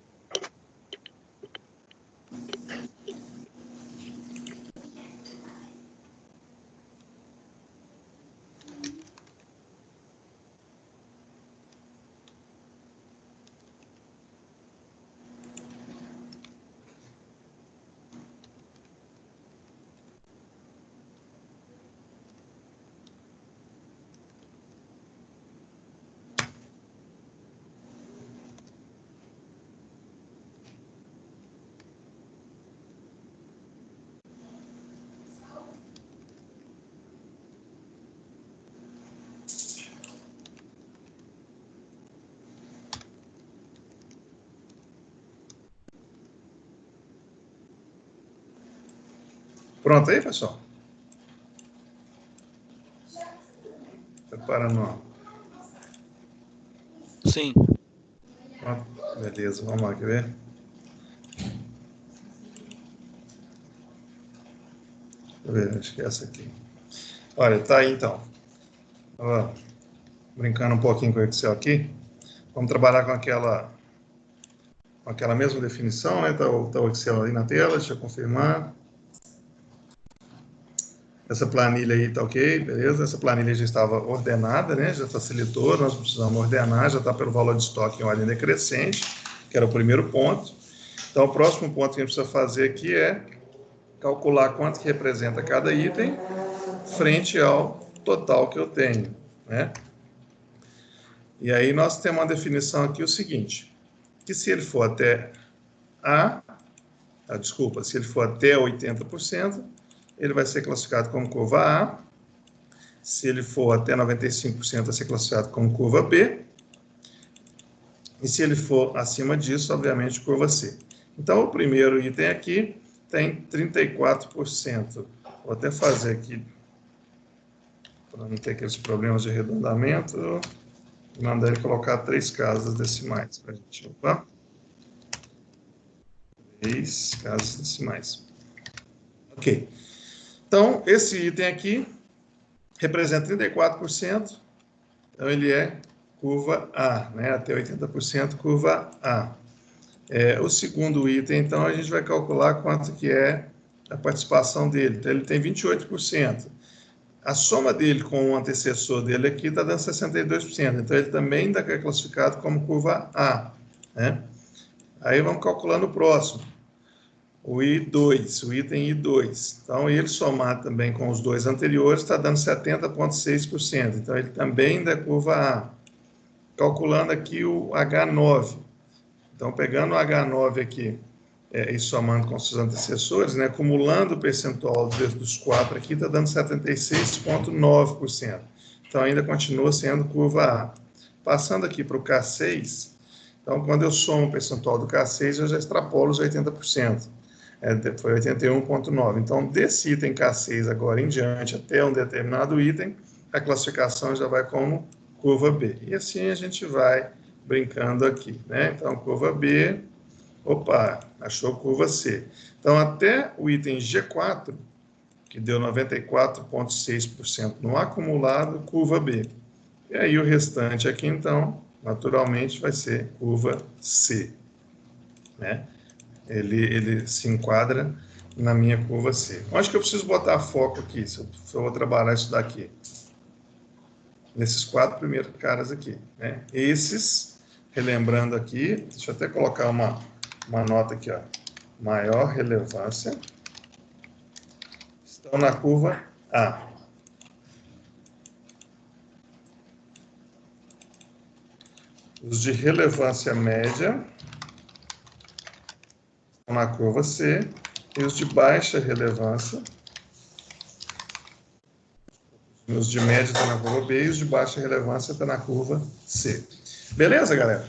Pronto aí, pessoal? Preparando, ó. Sim. Pronto. Beleza, vamos lá, quer ver? Deixa eu ver, acho que é essa aqui. Olha, tá aí então. Ó, brincando um pouquinho com o Excel aqui. Vamos trabalhar com aquela mesma definição, né? Tá o Excel aí na tela, deixa eu confirmar. Essa planilha aí tá ok, beleza? Essa planilha já estava ordenada, né? Já facilitou, nós precisamos ordenar, já está pelo valor de estoque em ordem decrescente, que era o primeiro ponto. Então, o próximo ponto que a gente precisa fazer aqui é calcular quanto que representa cada item frente ao total que eu tenho, né? E aí nós temos uma definição aqui o seguinte, que se ele for até se ele for até 80%, ele vai ser classificado como curva A. Se ele for até 95%, vai ser classificado como curva B. E se ele for acima disso, obviamente, curva C. Então, o primeiro item aqui tem 34%. Vou até fazer aqui, para não ter aqueles problemas de arredondamento, mandar ele colocar 3 casas decimais para a gente. Opa! 3 casas decimais. Ok. Então, esse item aqui representa 34%, então ele é curva A, né? Até 80% curva A. O segundo item, então, a gente vai calcular quanto que é a participação dele. Então, ele tem 28%. A soma dele com o antecessor dele aqui está dando 62%. Então, ele também ainda é classificado como curva A, né? Aí, vamos calculando o próximo. O I2, o item I2. Então, ele somado também com os dois anteriores, está dando 70,6%. Então, ele também ainda é curva A. Calculando aqui o H9. Então, pegando o H9 aqui e somando com seus antecessores, né, acumulando o percentual dos quatro aqui, está dando 76,9%. Então, ainda continua sendo curva A. Passando aqui para o K6, então, quando eu somo o percentual do K6, eu já extrapolo os 80%. Foi 81,9%. Então, desse item K6 agora em diante, até um determinado item, a classificação já vai como curva B. E assim a gente vai brincando aqui, né? Então, curva B, opa, achou curva C. Então, até o item G4, que deu 94,6% no acumulado, curva B. E aí o restante aqui, então, naturalmente, vai ser curva C, né? Ele se enquadra na minha curva C. Onde que eu preciso botar foco aqui, se eu vou trabalhar isso daqui? Nesses quatro primeiros caras aqui, né? Esses, relembrando aqui, deixa eu até colocar uma nota aqui, ó. Maior relevância estão na curva A. Os de relevância média estão na curva C, e os de baixa relevância, os de média estão na curva B, e os de baixa relevância estão na curva C. Beleza, galera?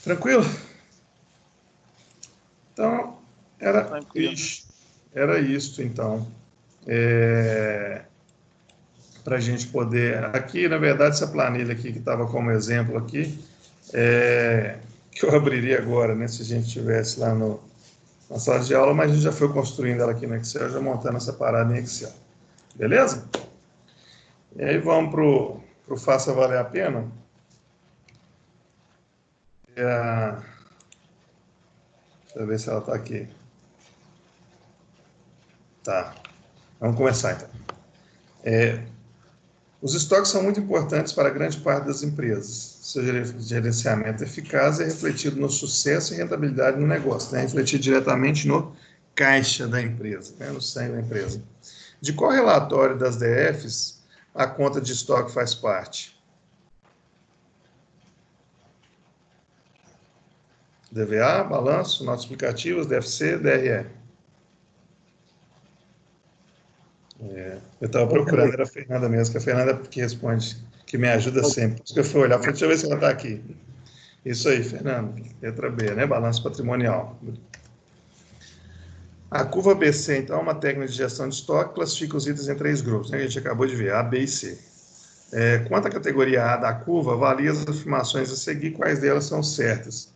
Tranquilo? Então, era isso, então. Para a gente poder... Aqui, na verdade, essa planilha aqui que estava como exemplo aqui, que eu abriria agora, né, se a gente estivesse lá na sala de aula, mas a gente já foi construindo ela aqui no Excel, já montando essa parada em Excel. Beleza? E aí vamos para o Faça Valer a Pena. Deixa eu ver se ela está aqui. Tá. Vamos começar, então. Os estoques são muito importantes para grande parte das empresas. Seu gerenciamento eficaz é refletido no sucesso e rentabilidade do negócio, né? Refletido diretamente no caixa da empresa, né? No sangue da empresa. De qual relatório das DFs a conta de estoque faz parte? DVA, balanço, notas explicativas, DFC, DRE. Eu estava procurando, era a Fernanda mesmo, que a Fernanda que responde, que me ajuda sempre. Por isso que eu fui olhar, falei, deixa eu ver se ela está aqui. Isso aí, Fernanda, letra B, né? Balanço patrimonial. A curva BC, então, é uma técnica de gestão de estoque, classifica os itens em 3 grupos, né? A gente acabou de ver, A, B e C. Quanto à categoria A da curva, avalia as afirmações a seguir, quais delas são certas.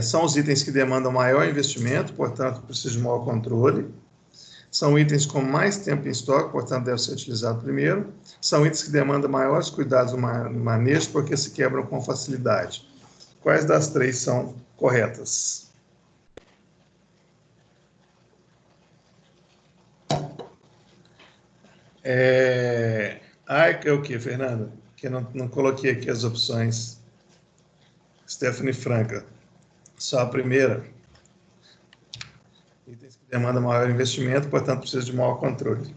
São os itens que demandam maior investimento, portanto, precisam de maior controle. São itens com mais tempo em estoque, portanto, deve ser utilizado primeiro. São itens que demandam maiores cuidados no manejo, porque se quebram com facilidade. Quais das 3 são corretas? É o que, Fernanda? Que eu não coloquei aqui as opções. Stephanie Franca. Só a primeira. Itens que demandam maior investimento, portanto, precisa de maior controle.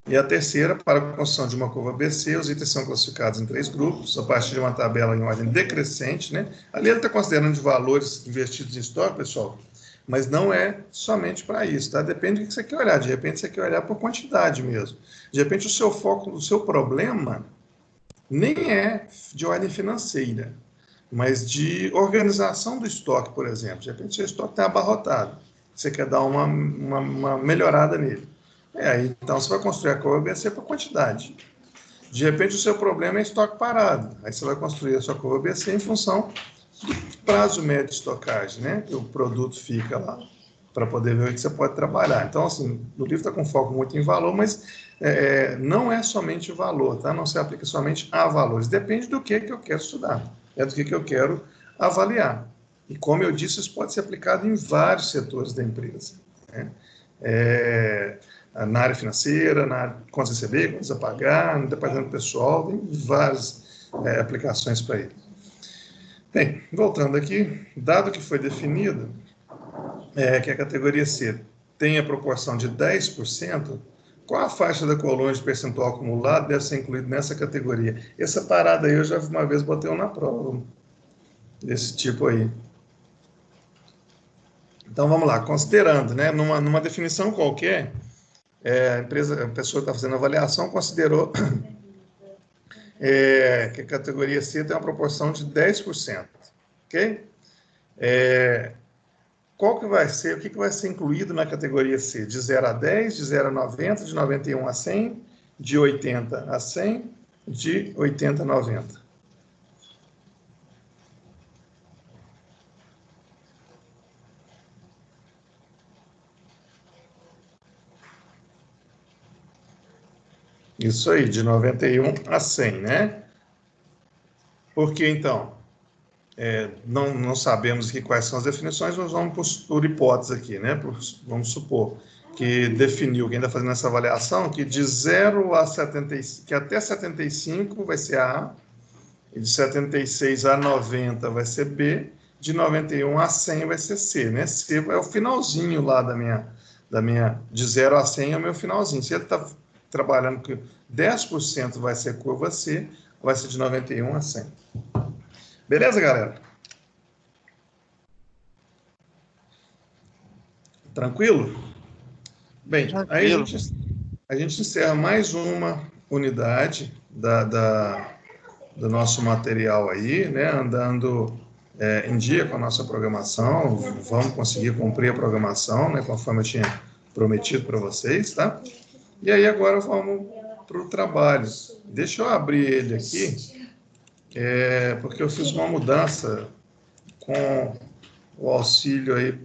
E a terceira, para a construção de uma curva BC, os itens são classificados em 3 grupos, a partir de uma tabela em ordem decrescente, né? Ali ele está considerando de valores investidos em estoque, pessoal, mas não é somente para isso, tá? Depende do que você quer olhar. De repente, você quer olhar por quantidade mesmo. De repente, o seu foco, o seu problema, nem é de ordem financeira, mas de organização do estoque, por exemplo. De repente, o seu estoque está abarrotado. Você quer dar uma melhorada nele. Aí, então, você vai construir a curva BC por quantidade. De repente, o seu problema é estoque parado. Aí, você vai construir a sua curva BC em função prazo médio de estocagem, né? Que o produto fica lá, para poder ver o que você pode trabalhar. Então, assim, o livro está com foco muito em valor, mas não é somente o valor, tá? Não se aplica somente a valores. Depende do que eu quero estudar, do que eu quero avaliar. E, como eu disse, isso pode ser aplicado em vários setores da empresa, né? Na área financeira, na área de contas a receber, contas a pagar, no departamento pessoal, tem várias aplicações para ele. Bem, voltando aqui, dado que foi definido que a categoria C tem a proporção de 10%, qual a faixa da coluna de percentual acumulado deve ser incluída nessa categoria? Essa parada aí eu já uma vez botei na prova, desse tipo aí. Então, vamos lá, considerando, né, numa definição qualquer, a pessoa que está fazendo a avaliação considerou que a categoria C tem uma proporção de 10%, ok? Qual que vai ser, o que vai ser incluído na categoria C? De 0 a 10, de 0 a 90, de 91 a 100, de 80 a 100, de 80 a 90. Isso aí, de 91 a 100, né? Por que, então? Não sabemos aqui quais são as definições, mas vamos por hipótese aqui, né? Vamos supor que definiu, quem está fazendo essa avaliação, que de 0 a 75, que até 75 vai ser A, e de 76 a 90 vai ser B, de 91 a 100 vai ser C, né? C é o finalzinho lá da minha de 0 a 100 é o meu finalzinho. Se ele está trabalhando que 10% vai ser curva C, vai ser de 91 a 100. Beleza, galera? Tranquilo? Bem, Tranquilo. Aí a gente encerra mais uma unidade do nosso material aí, né? Andando em dia com a nossa programação, vamos conseguir cumprir a programação, né? Conforme eu tinha prometido para vocês, tá? E aí agora vamos para o trabalho. Deixa eu abrir ele aqui, porque eu fiz uma mudança com o auxílio aí.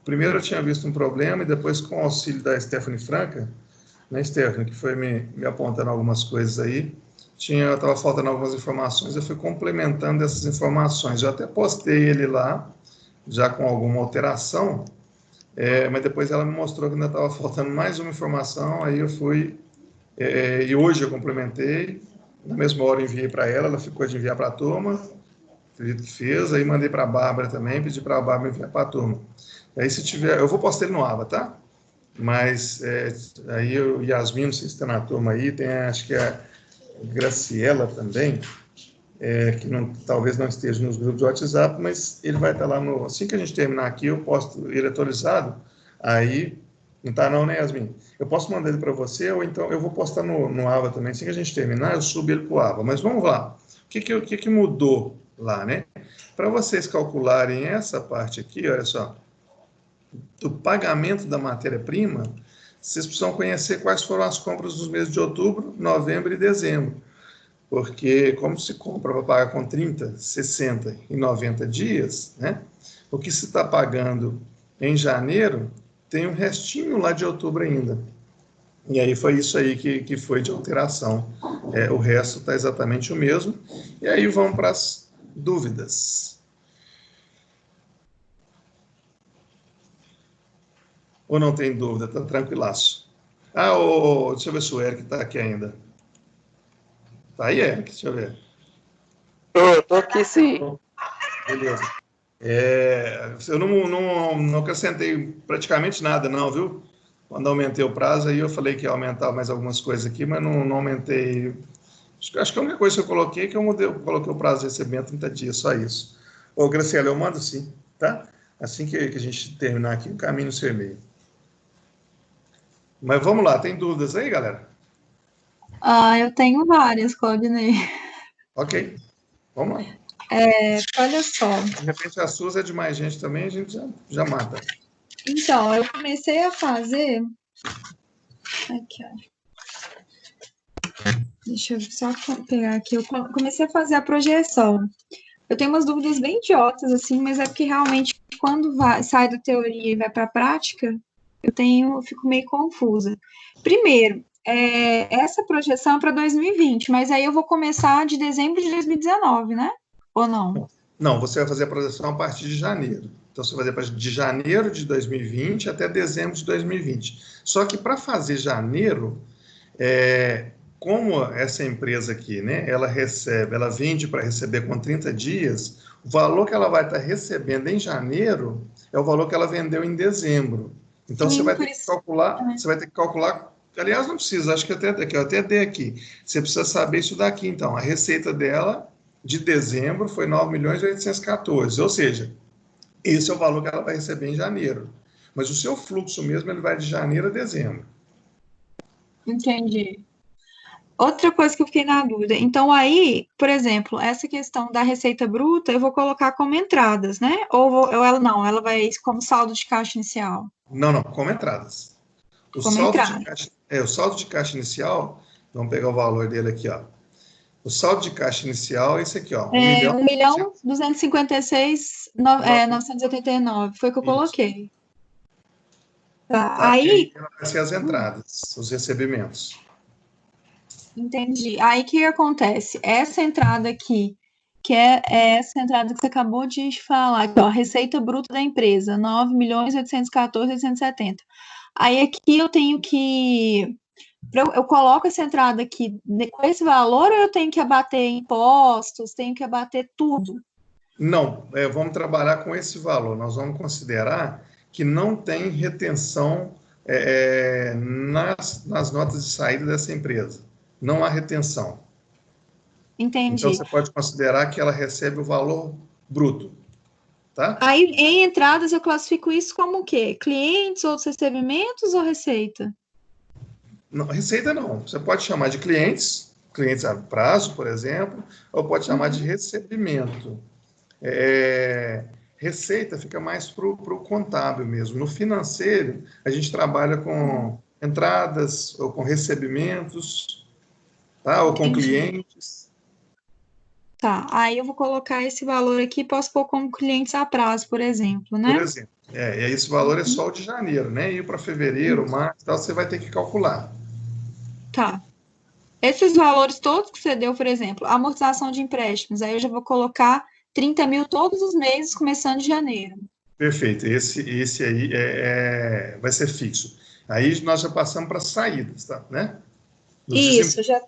Primeiro eu tinha visto um problema e depois com o auxílio da Stephanie Franca, né, Stephanie, que foi me apontando algumas coisas aí, estava faltando algumas informações, eu fui complementando essas informações. Eu até postei ele lá, já com alguma alteração, mas depois ela me mostrou que ainda estava faltando mais uma informação, aí eu fui, e hoje eu complementei, na mesma hora eu enviei para ela ficou de enviar para a turma, acredito que fez, aí mandei para a Bárbara também, pedi para a Bárbara enviar para a turma. Aí se tiver, eu vou postar ele no AVA, tá? Mas aí o Yasmin, não sei se está na turma aí, tem acho que a Graciela também, que talvez não esteja nos grupos de WhatsApp, mas ele vai estar lá assim que a gente terminar aqui, eu posto ele atualizado, aí, não está não, né, Yasmin? Eu posso mandar ele para você, ou então eu vou postar no AVA também, assim que a gente terminar, eu subo ele para o AVA, mas vamos lá, o que mudou lá, né? Para vocês calcularem essa parte aqui, olha só, do pagamento da matéria-prima, vocês precisam conhecer quais foram as compras dos meses de outubro, novembro e dezembro. Porque, como se compra para pagar com 30, 60 e 90 dias, né? O que se está pagando em janeiro tem um restinho lá de outubro ainda. E aí foi isso aí que foi de alteração. O resto está exatamente o mesmo. E aí vamos para as dúvidas. Ou não tem dúvida? Está tranquilaço. Deixa eu ver se o Eric está aqui ainda. Tá aí, Eric? Deixa eu ver. Tô aqui sim. Beleza. Eu não acrescentei praticamente nada, não, viu? Quando aumentei o prazo, aí eu falei que ia aumentar mais algumas coisas aqui, mas não aumentei. Acho que a única coisa que eu coloquei é que eu coloquei o prazo de recebimento 30 dias, só isso. Ô, Graciela, eu mando sim, tá? Assim que a gente terminar aqui, eu caminho no seu e-mail. Mas vamos lá, tem dúvidas aí, galera? Eu tenho várias, Claudinei. Ok, vamos lá. Olha só. De repente a SUS é de mais gente também, a gente já mata. Então, eu comecei a fazer... Aqui, ó. Deixa eu só pegar aqui. Eu comecei a fazer a projeção. Eu tenho umas dúvidas bem idiotas, assim, mas é porque realmente quando sai da teoria e vai para a prática, eu fico meio confusa. Primeiro, essa projeção é para 2020, mas aí eu vou começar de dezembro de 2019, né? Ou não? Não, você vai fazer a projeção a partir de janeiro. Então, você vai fazer de janeiro de 2020 até dezembro de 2020. Só que para fazer janeiro, como essa empresa aqui, né, ela vende para receber com 30 dias, o valor que ela vai estar recebendo em janeiro é o valor que ela vendeu em dezembro. Então, Sim, você vai ter que calcular, aliás, não precisa, acho que eu até dei aqui. Você precisa saber isso daqui, então. A receita dela de dezembro foi 9.814.000, ou seja, esse é o valor que ela vai receber em janeiro. Mas o seu fluxo mesmo, ele vai de janeiro a dezembro. Entendi. Outra coisa que eu fiquei na dúvida. Então, aí, por exemplo, essa questão da receita bruta, eu vou colocar como entradas, né? Ou ela vai como saldo de caixa inicial? Não, como entradas. O Como saldo entrada. o saldo de caixa inicial, vamos pegar o valor dele aqui, ó. O saldo de caixa inicial é esse aqui, ó. 1.256.989. Foi o que eu coloquei. Tá, aí vai ser as entradas, os recebimentos. Entendi. Aí o que acontece? Essa entrada aqui, que é essa entrada que você acabou de falar, aqui, ó, receita bruta da empresa, 9.814.870. Aí aqui eu tenho que. Eu coloco essa entrada aqui com esse valor ou eu tenho que abater impostos, tenho que abater tudo? Não, vamos trabalhar com esse valor. Nós vamos considerar que não tem retenção nas notas de saída dessa empresa. Não há retenção. Entendi. Então, você pode considerar que ela recebe o valor bruto, tá? Aí, em entradas, eu classifico isso como o quê? Clientes, outros recebimentos ou receita? Não, receita não. Você pode chamar de clientes a prazo, por exemplo, ou pode chamar de recebimento. Receita fica mais para o contábil mesmo. No financeiro, a gente trabalha com entradas ou com recebimentos, tá? Ou com clientes. Tá, aí eu vou colocar esse valor aqui, posso pôr como clientes a prazo, por exemplo, né? Por exemplo. E aí esse valor é só o de janeiro, né? E para fevereiro, março, tal, você vai ter que calcular. Tá. Esses valores todos que você deu, por exemplo, amortização de empréstimos, aí eu já vou colocar 30 mil todos os meses, começando de janeiro. Perfeito. Esse aí vai ser fixo. Aí nós já passamos para saídas, tá? Né? Isso, já.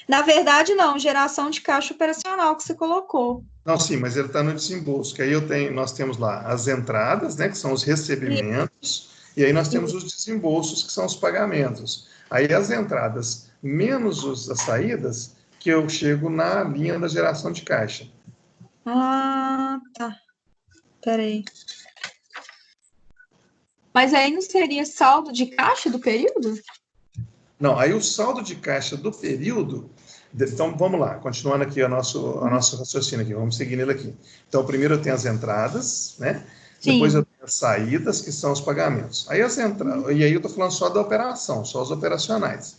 Na verdade, não, geração de caixa operacional que você colocou. Não, sim, mas ele está no desembolso, que aí nós temos lá as entradas, né, que são os recebimentos, e aí nós temos os desembolsos, que são os pagamentos. Aí as entradas menos as saídas, que eu chego na linha da geração de caixa. Ah, tá. Peraí. Mas aí não seria saldo de caixa do período? Não, aí o saldo de caixa do período. Então, vamos lá, continuando aqui o nosso raciocínio aqui, vamos seguir nele aqui. Então, primeiro eu tenho as entradas, né? Sim. Depois eu tenho as saídas, que são os pagamentos. Aí e aí eu estou falando só da operação, só os operacionais.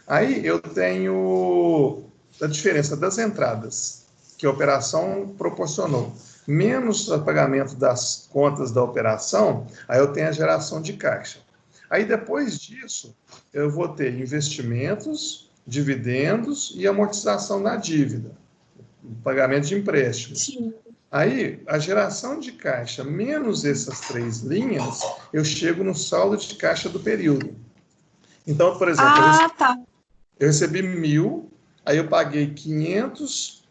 Aí eu tenho a diferença das entradas que a operação proporcionou, menos o pagamento das contas da operação, aí eu tenho a geração de caixa. Aí, depois disso, eu vou ter investimentos, dividendos e amortização da dívida, pagamento de empréstimos. Sim. Aí, a geração de caixa menos essas três linhas, eu chego no saldo de caixa do período. Então, por exemplo, eu recebi 1.000, aí eu paguei 500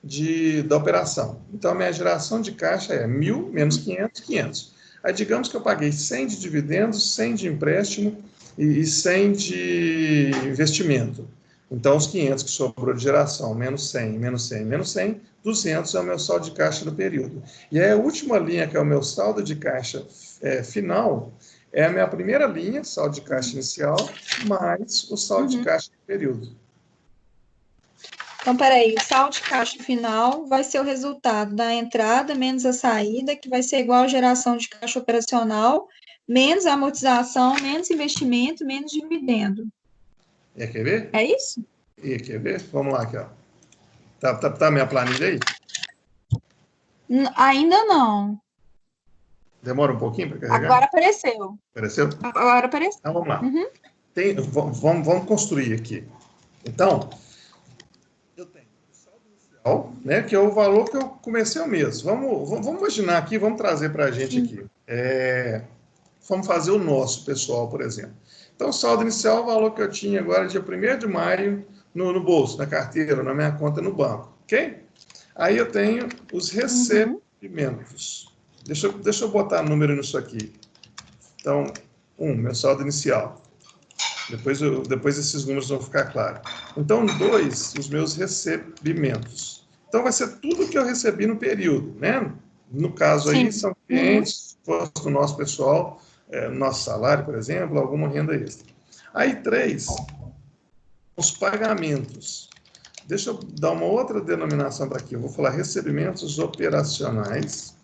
da operação. Então, a minha geração de caixa é 1.000 menos 500, 500. Aí, digamos que eu paguei 100 de dividendos, 100 de empréstimo e 100 de investimento. Então, os 500 que sobrou de geração, menos 100, menos 100, menos 100, 200 é o meu saldo de caixa do período. E aí, a última linha, que é o meu saldo de caixa final, é a minha primeira linha, saldo de caixa inicial, mais o saldo de caixa do período. Então, peraí, o saldo de caixa final vai ser o resultado da entrada menos a saída, que vai ser igual a geração de caixa operacional, menos a amortização, menos investimento, menos dividendo. Quer ver? É isso? Quer ver? Vamos lá aqui, ó. Tá a minha planilha aí? Ainda não. Demora um pouquinho para carregar? Agora apareceu. Apareceu? Agora apareceu. Então, vamos lá. Uhum. Vamos construir aqui. Então, eu tenho o saldo inicial, né, que é o valor que eu comecei o mês. Vamos imaginar aqui, vamos trazer para a gente aqui. Vamos fazer o nosso pessoal, por exemplo. Então, o saldo inicial é o valor que eu tinha agora, dia 1º de maio, no bolso, na carteira, na minha conta no banco. Ok? Aí eu tenho os recebimentos. Deixa eu botar número nisso aqui. Então, meu saldo inicial. Depois esses números vão ficar claros. Então, 2, os meus recebimentos. Então, vai ser tudo que eu recebi no período, né? No caso aí, são clientes, do nosso pessoal, nosso salário, por exemplo, alguma renda extra. Aí, 3, os pagamentos. Deixa eu dar uma outra denominação para aqui. Eu vou falar recebimentos operacionais.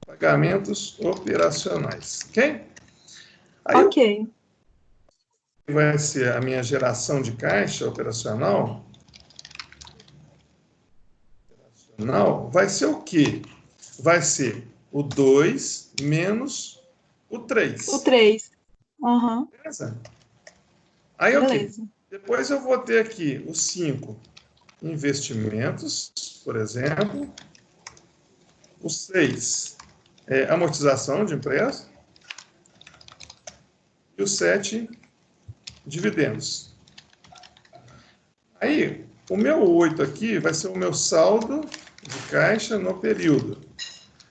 Pagamentos operacionais, ok? Aí Ok. vai ser a minha geração de caixa operacional. Vai ser o quê? Vai ser o 2 menos o 3. O 3. Uhum. Beleza? Aí, Beleza. ok. Depois eu vou ter aqui os 5 investimentos, por exemplo. O 6 amortização de empresa. E o 7, dividendos. Aí, o meu 8 aqui vai ser o meu saldo de caixa no período.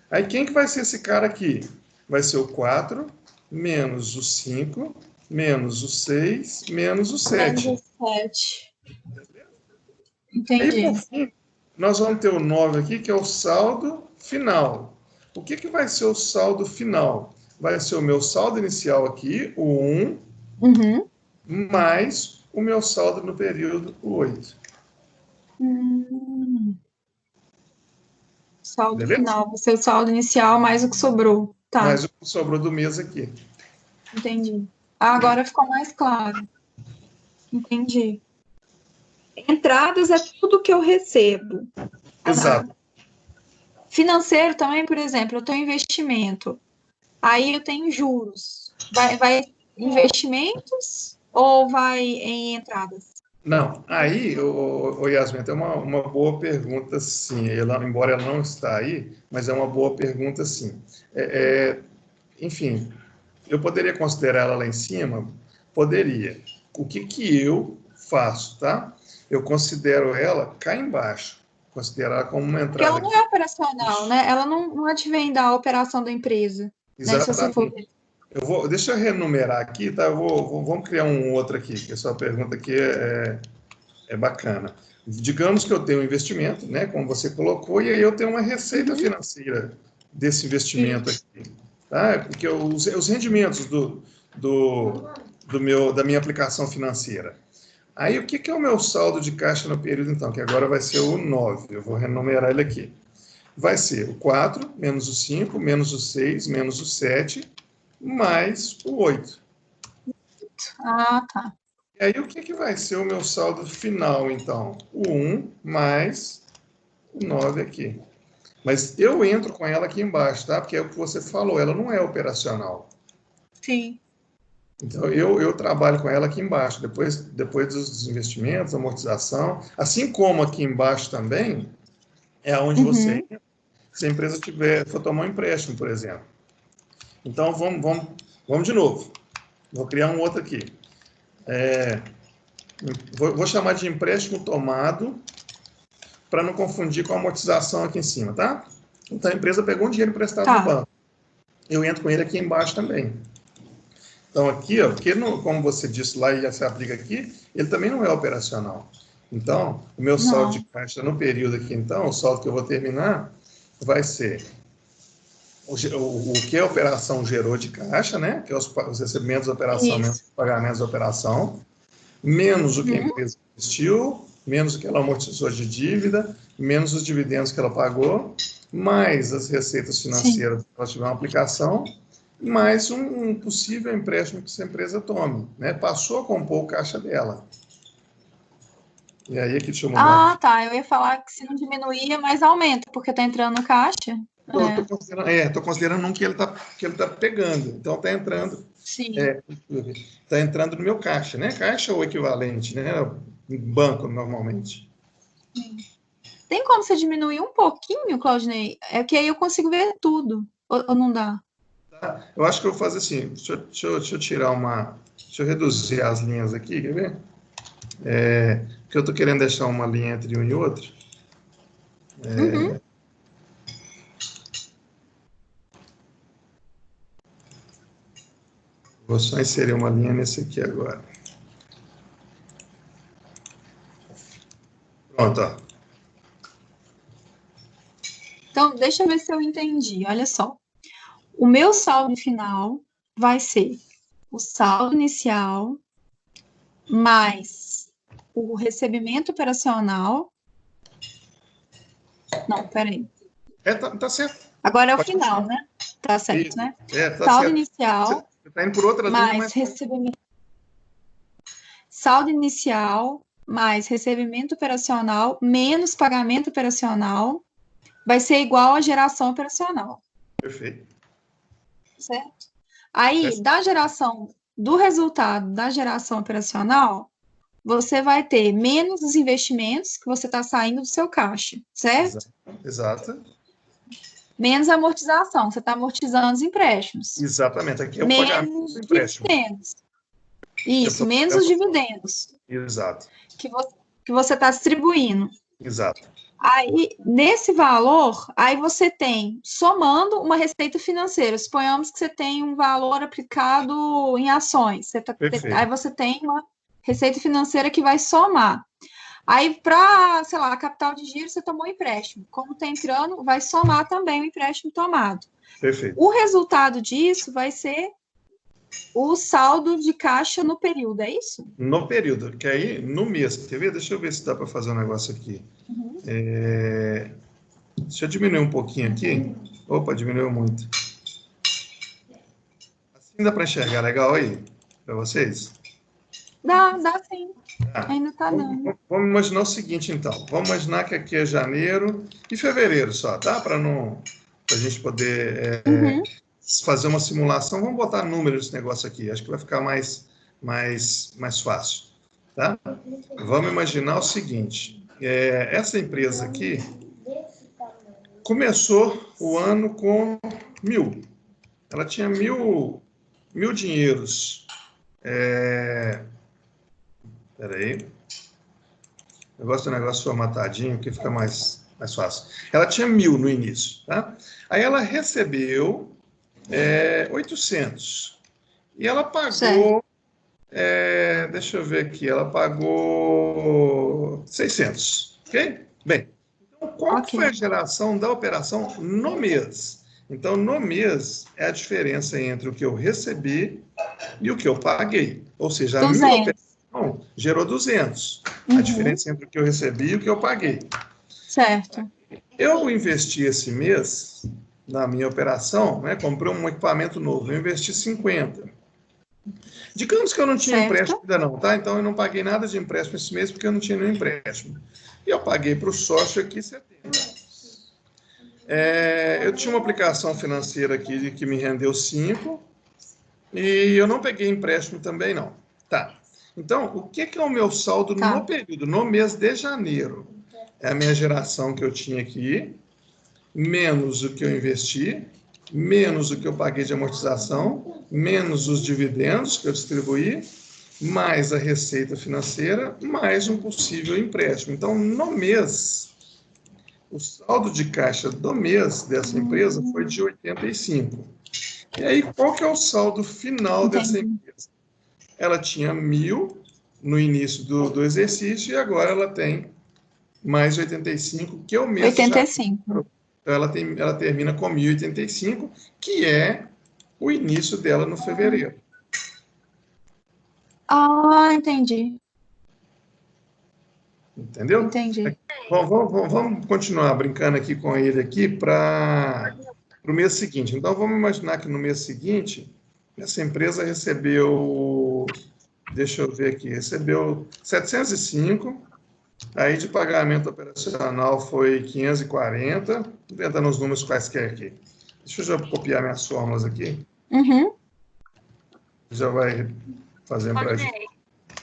Aí, quem que vai ser esse cara aqui? Vai ser o 4, menos o 5, menos o 6, menos o 7. Menos o 7. Entendi. Aí, por fim, nós vamos ter o 9 aqui, que é o saldo final. O que vai ser o saldo final? Vai ser o meu saldo inicial aqui, o 1, mais o meu saldo no período, o 8. Saldo Beleza? final, vai ser o saldo inicial mais o que sobrou. Tá. Mais o que sobrou do mês aqui. Entendi. Agora ficou mais claro. Entendi. Entradas é tudo que eu recebo. Exato. Financeiro também, por exemplo, eu tenho investimento. Aí eu tenho juros. Vai investimentos ou vai em entradas? Não, aí, o Yasmin, tem uma boa pergunta, sim. Embora ela não está aí, mas é uma boa pergunta, sim. Enfim, eu poderia considerar ela lá em cima? Poderia. O que eu faço, tá? Eu considero ela cá embaixo. Considero ela como uma entrada. Porque ela não é operacional, né? Ela não advém da operação da empresa. Exatamente. Né? Deixa eu renumerar aqui, tá? Vamos criar um outro aqui, que essa pergunta aqui é bacana. Digamos que eu tenho um investimento, né, como você colocou, e aí eu tenho uma receita financeira desse investimento aqui. Tá? Porque os rendimentos da minha aplicação financeira. Aí, o que é o meu saldo de caixa no período, então? Que agora vai ser o 9. Eu vou renumerar ele aqui. Vai ser o 4, menos o 5, menos o 6, menos o 7, mais o 8. Ah, tá. E aí, o que vai ser o meu saldo final, então? O 1 mais o 9 aqui. Mas eu entro com ela aqui embaixo, tá? Porque é o que você falou, ela não é operacional. Sim. Então, eu trabalho com ela aqui embaixo, depois dos investimentos, amortização. Assim como aqui embaixo também, é onde você, se a empresa for tomar um empréstimo, por exemplo. Então, vamos de novo. Vou criar um outro aqui. Vou chamar de empréstimo tomado, para não confundir com a amortização aqui em cima, tá? Então, a empresa pegou um dinheiro emprestado no banco. Eu entro com ele aqui embaixo também. Então, aqui, ó, porque como você disse lá e já se aplica aqui, ele também não é operacional. Então, o meu saldo de caixa no período aqui, então, o saldo que eu vou terminar, vai ser o que a operação gerou de caixa, né? Que é os recebimentos da operação, menos os pagamentos da operação, menos o que a empresa investiu, menos o que ela amortizou de dívida, menos os dividendos que ela pagou, mais as receitas financeiras que ela tiver uma aplicação, mais um possível empréstimo que essa empresa tome, né? Passou a compor o caixa dela. E aí aqui, deixa eu mudar. Ah, tá. Eu ia falar que se não diminuía, mas aumenta, porque tá entrando no caixa. Eu estou considerando um que ele tá pegando. Então está entrando. Sim. Está entrando no meu caixa, né? Caixa ou equivalente, né? Banco, normalmente. Tem como você diminuir um pouquinho, Claudinei? É que aí eu consigo ver tudo. Ou não dá? Tá? Eu acho que eu vou fazer assim. Deixa eu tirar uma. Deixa eu reduzir as linhas aqui, quer ver? Porque eu estou querendo deixar uma linha entre um e outro. Vou só inserir uma linha nesse aqui agora. Pronto, ó. Então, deixa eu ver se eu entendi. Olha só. O meu saldo final vai ser o saldo inicial mais o recebimento operacional. Não, peraí. Tá certo. Agora é o Pode final, continuar. né? Tá certo, Isso. né? Tá Saldo certo. inicial Você está indo por outra linha, mais mas... recebimento. Saldo inicial mais recebimento operacional menos pagamento operacional vai ser igual à geração operacional. Perfeito. Certo? Aí, da geração do resultado da geração operacional, você vai ter menos os investimentos que você está saindo do seu caixa, certo? Exato. Menos a amortização, você está amortizando os empréstimos. Exatamente. Aqui é o pagamento do empréstimo. Dividendos. Isso, menos os dividendos. Exato. Que você está distribuindo. Exato. Aí, nesse valor, aí você tem, somando uma receita financeira. Suponhamos que você tem um valor aplicado em ações. Aí você tem uma receita financeira que vai somar. Aí, para, sei lá, capital de giro, você tomou empréstimo. Como está entrando, vai somar também o empréstimo tomado. Perfeito. O resultado disso vai ser o saldo de caixa no período, é isso? No período, que aí, no mês, quer ver? Deixa eu ver se dá para fazer um negócio aqui. Deixa eu diminuir um pouquinho aqui. Opa, diminuiu muito. Assim dá para enxergar legal aí, para vocês? Dá sim. Ainda está dando. Vamos imaginar o seguinte, então. Vamos imaginar que aqui é janeiro e fevereiro só, tá? Para a gente poder fazer uma simulação. Vamos botar números nesse negócio aqui. Acho que vai ficar mais fácil, tá? Vamos imaginar o seguinte. Essa empresa aqui começou o ano com 1.000. Ela tinha 1.000 dinheiros. Peraí. Eu gosto do negócio formatadinho, que fica mais fácil. Ela tinha 1.000 no início, tá? Aí ela recebeu 800. E ela pagou... deixa eu ver aqui. Ela pagou 600. Ok? Bem, então qual foi a geração da operação no mês? Então, no mês, é a diferença entre o que eu recebi e o que eu paguei. Ou seja, a minha operação gerou 200. A diferença entre o que eu recebi e o que eu paguei. Certo. Eu investi esse mês, na minha operação, né, comprei um equipamento novo, eu investi 50. Digamos que eu não tinha empréstimo ainda não, tá? Então, eu não paguei nada de empréstimo esse mês, porque eu não tinha nenhum empréstimo. E eu paguei para o sócio aqui 70. Eu tinha uma aplicação financeira aqui que me rendeu 5, e eu não peguei empréstimo também não. Tá. Então, o que é o meu saldo no período, no mês de janeiro? É a minha geração que eu tinha aqui, menos o que eu investi, menos o que eu paguei de amortização, menos os dividendos que eu distribuí, mais a receita financeira, mais um possível empréstimo. Então, no mês, o saldo de caixa do mês dessa empresa foi de 85. E aí, qual que é o saldo final dessa empresa? Ela tinha 1.000 no início do exercício e agora ela tem mais 85, que é o mês 85. Então, ela termina com 1.085, que é o início dela no fevereiro. Ah, entendi. Entendeu? Entendi. Vamos continuar brincando aqui com ele aqui para o mês seguinte. Então, vamos imaginar que no mês seguinte, essa empresa recebeu, deixa eu ver aqui, recebeu 705 Aí de pagamento operacional foi 540, inventando os números quaisquer aqui. Deixa eu já copiar minhas fórmulas aqui. Uhum. Já vai fazendo para a gente. Rodney,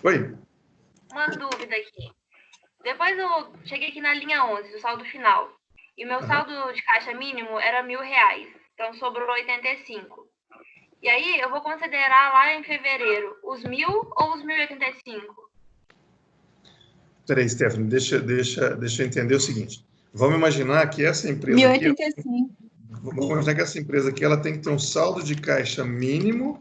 Oi? uma dúvida aqui. Depois eu cheguei aqui na linha 11, do saldo final. E o meu saldo de caixa mínimo era R$1.000. Então sobrou 85. E aí eu vou considerar lá em fevereiro os 1.000 ou os 1.085? Peraí, Stephanie, deixa eu entender o seguinte. Vamos imaginar que essa empresa aqui... 1085. Vamos imaginar que essa empresa aqui ela tem que ter um saldo de caixa mínimo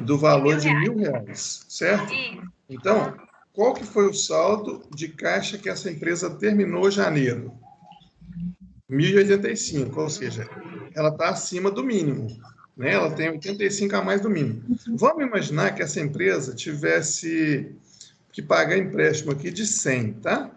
do valor de R$1.000, certo? Isso. Então, qual que foi o saldo de caixa que essa empresa terminou em janeiro? 1.085, ou seja, ela está acima do mínimo, né? Ela tem 85 a mais do mínimo. Vamos imaginar que essa empresa tivesse que pagar empréstimo aqui de 100, tá?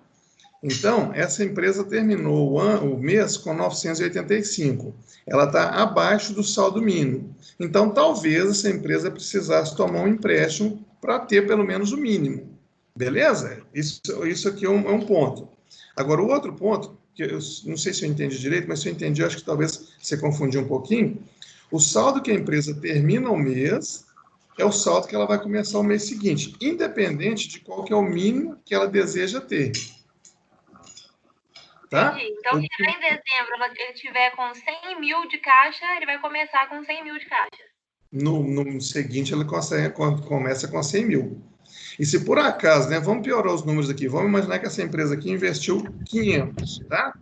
Então, essa empresa terminou o mês com 985. Ela está abaixo do saldo mínimo. Então, talvez essa empresa precisasse tomar um empréstimo para ter pelo menos o mínimo. Beleza? Isso aqui é um ponto. Agora, o outro ponto, que eu não sei se eu entendi direito, mas se eu entendi, eu acho que talvez você confundiu um pouquinho. O saldo que a empresa termina o mês é o saldo que ela vai começar o mês seguinte, independente de qual que é o mínimo que ela deseja ter. Tá? Entendi. Então, se lá em dezembro ele tiver com 100 mil de caixa, ele vai começar com 100 mil de caixa. No seguinte, ele começa com 100 mil. E se por acaso, né, vamos piorar os números aqui, vamos imaginar que essa empresa aqui investiu 500, tá?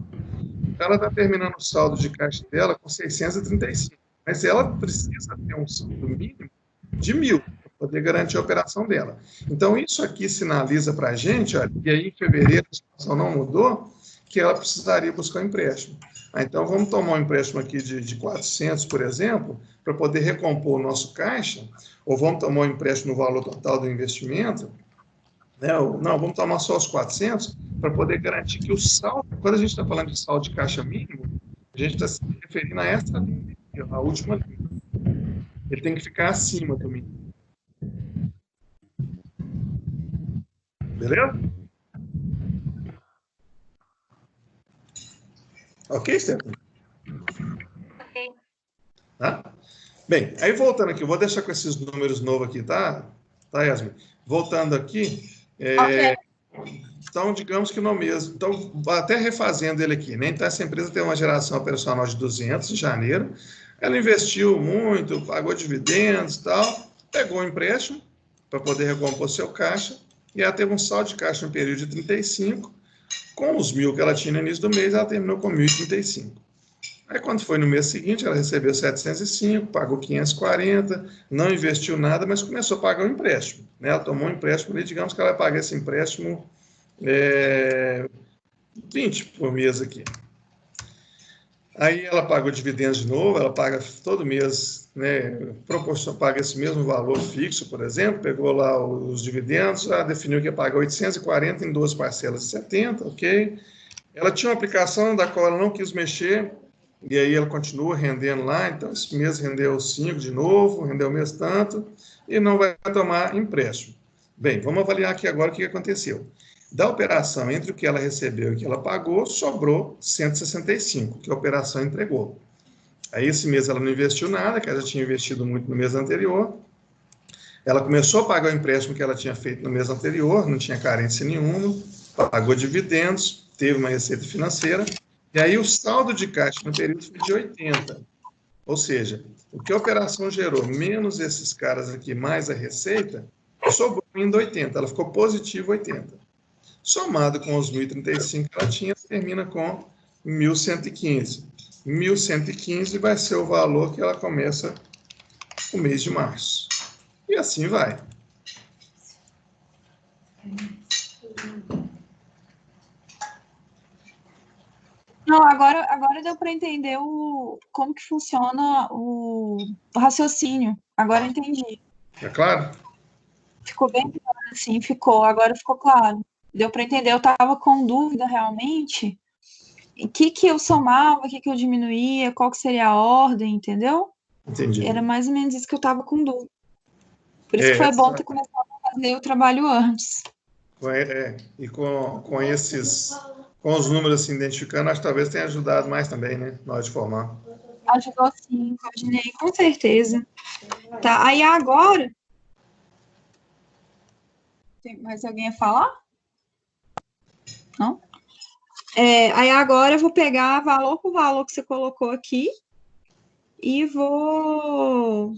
Ela está terminando o saldo de caixa dela com 635. Mas ela precisa ter um saldo mínimo de 1.000 para poder garantir a operação dela. Então, isso aqui sinaliza para a gente, olha, e aí em fevereiro a situação não mudou, que ela precisaria buscar um empréstimo. Então, vamos tomar um empréstimo aqui de 400, por exemplo, para poder recompor o nosso caixa, ou vamos tomar um empréstimo no valor total do investimento, né? Não, vamos tomar só os 400, para poder garantir que o saldo, quando a gente está falando de saldo de caixa mínimo, a gente está se referindo a essa linha, a última linha. Ele tem que ficar acima do mínimo. Beleza? Ok, Stephanie? Ok. Tá? Bem, aí voltando aqui, eu vou deixar com esses números novos aqui, tá, Yasmin? Voltando aqui, Ok. então, digamos que no mês, então, até refazendo ele aqui, né? Então, essa empresa tem uma geração operacional de 200 em janeiro, ela investiu muito, pagou dividendos e tal, pegou um empréstimo para poder recompor seu caixa, e ela teve um saldo de caixa no período de 35, com os 1.000 que ela tinha no início do mês, ela terminou com 1.035. Aí, quando foi no mês seguinte, ela recebeu 705, pagou 540, não investiu nada, mas começou a pagar o empréstimo, né? Ela tomou um empréstimo ali, digamos que ela vai pagar esse empréstimo 20 por mês aqui. Aí ela pagou dividendos de novo, ela paga todo mês, né, paga esse mesmo valor fixo, por exemplo, pegou lá os dividendos, ela definiu que ia pagar 840 em 12 parcelas de 70, ok? Ela tinha uma aplicação da qual ela não quis mexer, e aí ela continua rendendo lá, então esse mês rendeu 5 de novo, rendeu o mês tanto, e não vai tomar empréstimo. Bem, vamos avaliar aqui agora o que aconteceu. Da operação entre o que ela recebeu e o que ela pagou, sobrou 165, que a operação entregou. Aí esse mês ela não investiu nada, que ela já tinha investido muito no mês anterior. Ela começou a pagar o empréstimo que ela tinha feito no mês anterior, não tinha carência nenhuma, pagou dividendos, teve uma receita financeira, e aí o saldo de caixa no período foi de 80. Ou seja, o que a operação gerou, menos esses caras aqui, mais a receita, sobrou ainda 80, ela ficou positivo 80. Somado com os 1.035 que ela tinha, termina com 1.115. 1.115 vai ser o valor que ela começa o mês de março. E assim vai. Não, agora deu para entender como que funciona o raciocínio. Agora eu entendi. É claro? Ficou bem claro, assim, agora ficou claro. Deu para entender, eu estava com dúvida realmente, o que eu somava, o que eu diminuía, qual que seria a ordem, entendeu? Entendi. Era mais ou menos isso que eu estava com dúvida. Por isso que foi bom ter começado a fazer o trabalho antes. E com os números assim, identificando, acho que talvez tenha ajudado mais também, né? Na hora de formar. Ajudou sim, Claudinei, com certeza. Tá, aí agora... Tem mais alguém a falar? Não? Aí agora eu vou pegar valor por valor que você colocou aqui e vou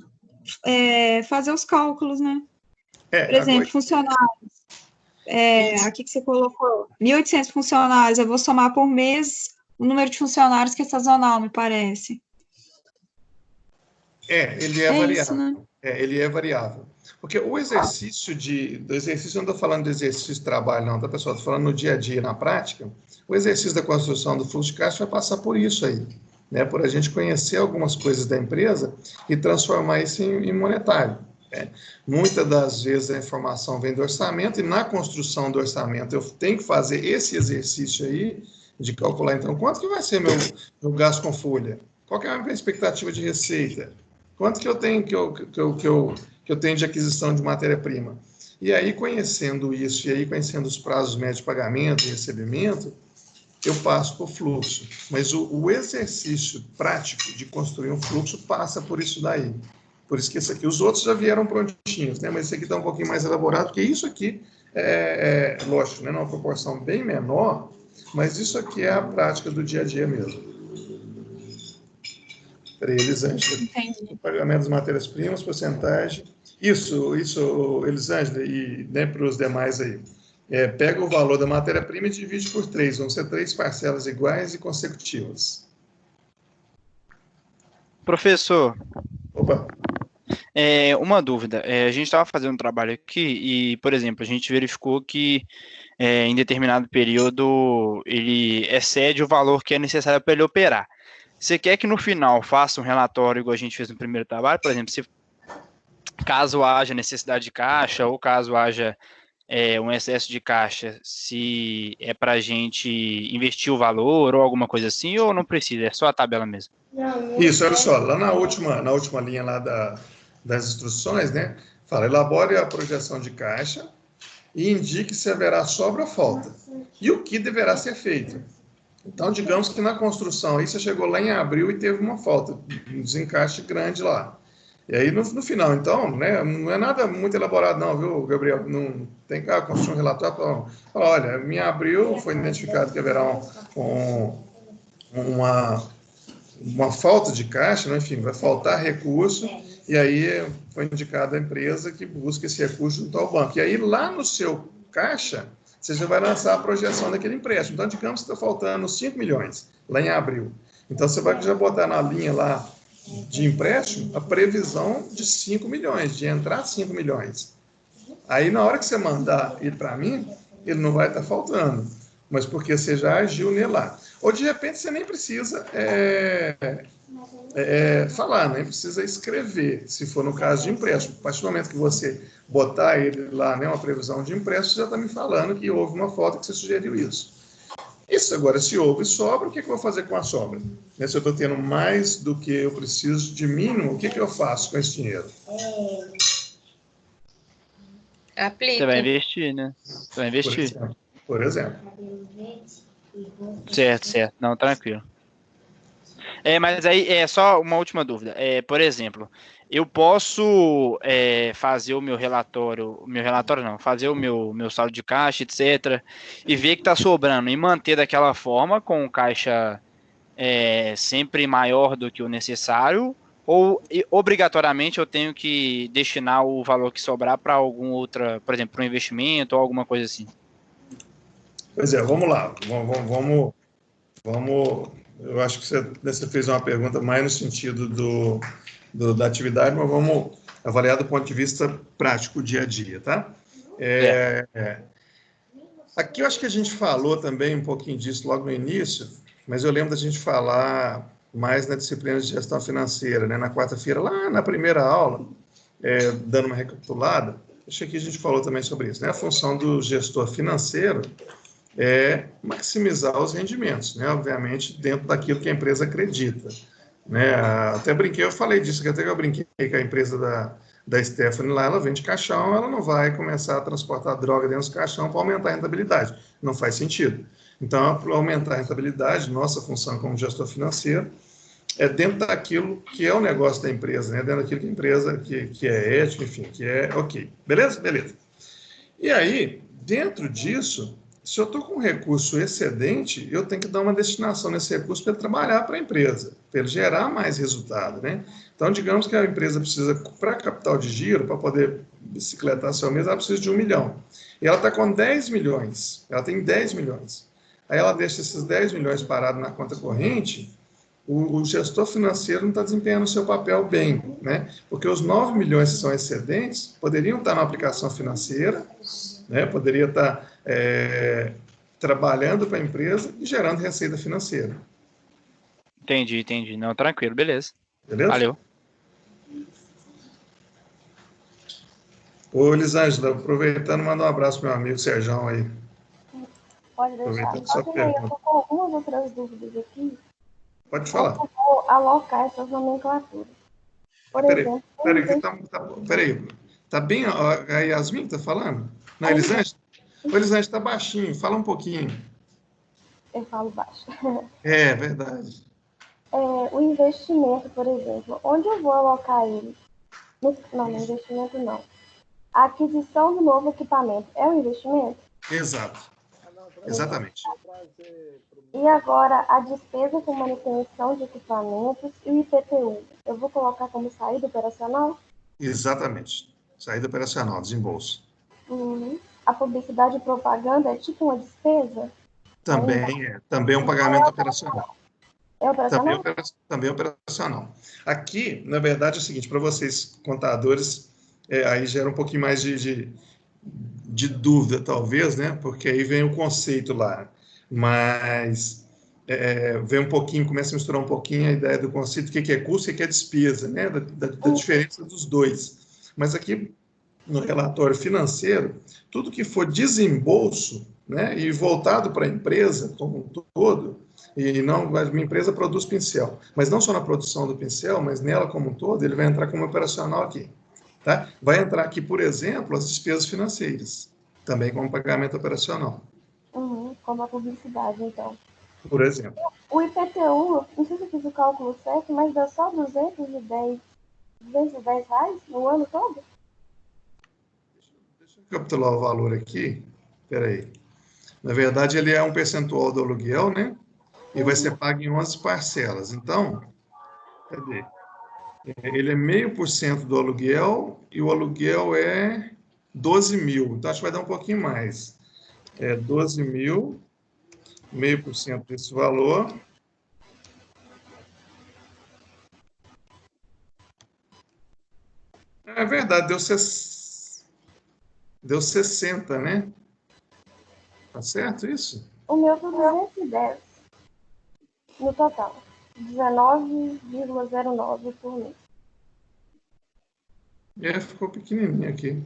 fazer os cálculos, né? Por exemplo, funcionários. Aqui que você colocou 1.800 funcionários, eu vou somar por mês o número de funcionários que é sazonal, me parece. Ele é variável. Isso, né? Ele é variável. Porque o exercício eu não estou falando de exercício de trabalho, não, tá, pessoal? Estou falando no dia a dia, na prática. O exercício da construção do fluxo de caixa vai passar por isso aí, né? Por a gente conhecer algumas coisas da empresa e transformar isso em monetário. Muitas das vezes a informação vem do orçamento e na construção do orçamento eu tenho que fazer esse exercício aí de calcular, então, quanto que vai ser meu gasto com folha? Qual que é a minha expectativa de receita? Quanto que eu tenho que eu tenho de aquisição de matéria-prima? E aí, conhecendo isso, e aí conhecendo os prazos médios de pagamento e recebimento, eu passo para o fluxo. Mas o exercício prático de construir um fluxo passa por isso daí. Por isso que esse aqui, os outros já vieram prontinhos, né? Mas esse aqui está um pouquinho mais elaborado, porque isso aqui lógico, né? Numa proporção bem menor, mas isso aqui é a prática do dia a dia mesmo. Peraí, Elisângela. Entendi. Pagamento das matérias-primas, porcentagem. Isso, Elisângela, e né, para os demais aí. Pega o valor da matéria-prima e divide por 3. Vão ser 3 parcelas iguais e consecutivas. Professor. Opa. Uma dúvida. A gente estava fazendo um trabalho aqui e, por exemplo, a gente verificou que em determinado período ele excede o valor que é necessário para ele operar. Você quer que no final faça um relatório igual a gente fez no primeiro trabalho, por exemplo, caso haja necessidade de caixa ou caso haja um excesso de caixa, se é para a gente investir o valor ou alguma coisa assim, ou não precisa, é só a tabela mesmo? Isso, olha só, lá na última linha lá das instruções, né, fala, elabore a projeção de caixa e indique se haverá sobra ou falta, e o que deverá ser feito. Então, digamos que na construção, aí você chegou lá em abril e teve uma falta, um desencaixe grande lá. E aí, no final, então, né, não é nada muito elaborado não, viu, Gabriel? Não tem que construir um relatório para falar, olha, em abril foi identificado que haverá uma falta de caixa, né? Enfim, vai faltar recurso, e aí foi indicada a empresa que busca esse recurso junto ao banco. E aí, lá no seu caixa, você já vai lançar a projeção daquele empréstimo. Então, digamos que está faltando 5 milhões, lá em abril. Então, você vai já botar na linha lá de empréstimo a previsão de 5 milhões, de entrar 5 milhões. Aí, na hora que você mandar ele para mim, ele não vai estar faltando, mas porque você já agiu nele lá. Ou, de repente, você nem precisa falar, nem precisa escrever, se for no caso de empréstimo. A partir do momento que você botar ele lá, né, uma previsão de empréstimo, você já está me falando que houve uma falta que você sugeriu isso. Isso agora, se houve sobra, o que eu vou fazer com a sobra? Se eu estou tendo mais do que eu preciso de mínimo, o que eu faço com esse dinheiro? Aplica. Você vai investir, né? Você vai investir. Por exemplo. Certo. Não, tranquilo. Mas aí, só uma última dúvida. Por exemplo, eu posso fazer o meu relatório, fazer o meu saldo de caixa, etc., e ver que está sobrando e manter daquela forma, com caixa sempre maior do que o necessário, ou obrigatoriamente eu tenho que destinar o valor que sobrar para algum outra, por exemplo, para um investimento ou alguma coisa assim? Pois vamos lá. Vamos. Eu acho que você fez uma pergunta mais no sentido da atividade, mas vamos avaliar do ponto de vista prático, dia a dia, tá? Aqui eu acho que a gente falou também um pouquinho disso logo no início, mas eu lembro da gente falar mais na disciplina de gestão financeira, né? Na quarta-feira, lá na primeira aula, dando uma recapitulada, acho que a gente falou também sobre isso, né? A função do gestor financeiro é maximizar os rendimentos, né? Obviamente, dentro daquilo que a empresa acredita, né? Até brinquei, eu falei disso, que até que eu brinquei com a empresa da Stephanie lá, ela vende caixão, ela não vai começar a transportar droga dentro dos caixão para aumentar a rentabilidade. Não faz sentido. Então, para aumentar a rentabilidade, nossa função como gestor financeiro é dentro daquilo que é o negócio da empresa, né? Dentro daquilo que a empresa que é ético, enfim, que é ok. Beleza? Beleza. E aí, dentro disso, se eu estou com um recurso excedente, eu tenho que dar uma destinação nesse recurso para ele trabalhar para a empresa, para ele gerar mais resultado, né? Então, digamos que a empresa precisa, para capital de giro, para poder bicicletar seu mês, ela precisa de 1 milhão. E ela está com 10 milhões, ela tem 10 milhões. Aí ela deixa esses 10 milhões parados na conta corrente, o gestor financeiro não está desempenhando o seu papel bem, né? Porque os 9 milhões que são excedentes poderiam estar na aplicação financeira, né? Poderia estar trabalhando para a empresa e gerando receita financeira. Entendi. Não, tranquilo, beleza. Beleza? Valeu. Ô, Elisângela, aproveitando, manda um abraço para meu amigo Serjão aí. Pode deixar. Aproveitando sua Só que aí eu pergunta. tô com algumas outras dúvidas aqui. Pode falar. Como eu vou alocar essas nomenclaturas? Por exemplo... Peraí. Tá bem a Yasmin que tá falando? Não, Elisângela? Ô, Elisângela, tá baixinho. Fala um pouquinho. Eu falo baixo. É, verdade. O investimento, por exemplo, onde eu vou alocar ele? Não, investimento não. A aquisição do novo equipamento é um investimento? Exato. Exatamente. E agora, a despesa com manutenção de equipamentos e o IPTU, eu vou colocar como saída operacional? Exatamente. Saída operacional, desembolso. A publicidade e propaganda é tipo uma despesa? Também é um pagamento operacional. É operacional? Também é operacional. Aqui, na verdade, é o seguinte, para vocês, contadores, aí gera um pouquinho mais de dúvida, talvez, né? Porque aí vem o conceito lá. Mas vem um pouquinho, começa a misturar um pouquinho a ideia do conceito, o que é custo e o que é despesa, né? Da diferença dos dois. Mas aqui, no relatório financeiro, tudo que for desembolso, né? E voltado para a empresa como um todo, e não, a minha empresa produz pincel, mas não só na produção do pincel, mas nela como um todo, ele vai entrar como operacional aqui. Tá? Vai entrar aqui, por exemplo, as despesas financeiras, também como pagamento operacional. Como a publicidade, então. Por exemplo. O IPTU, não sei se eu fiz o cálculo certo, mas dá só R$210 no ano todo? Deixa eu capitular o valor aqui. Espera aí. Na verdade, ele é um percentual do aluguel, né? E vai ser pago em 11 parcelas. Então, cadê? Ele é 0,5% do aluguel e o aluguel é 12 mil. Então, acho que vai dar um pouquinho mais. 12 mil, 0,5% desse valor. É verdade, deu 60, né? Tá certo isso? O meu foi 210 no total. 19,09 por mês. Ficou pequenininho aqui.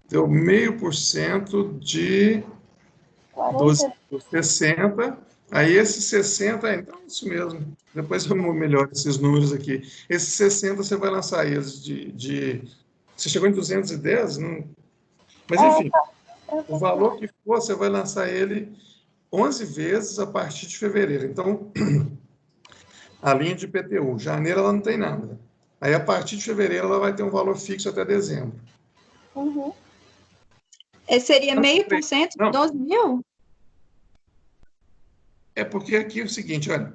Deu 0,5% de 60. Aí esses 60, então é isso mesmo. Depois eu melhoro esses números aqui. Esses 60 você vai lançar eles Você chegou em 210? Não... Mas enfim, o valor que for, você vai lançar ele 11 vezes a partir de fevereiro. Então, a linha de IPTU, janeiro ela não tem nada. Aí, a partir de fevereiro, ela vai ter um valor fixo até dezembro. Seria 0,5%? 12 mil? É porque aqui é o seguinte, olha,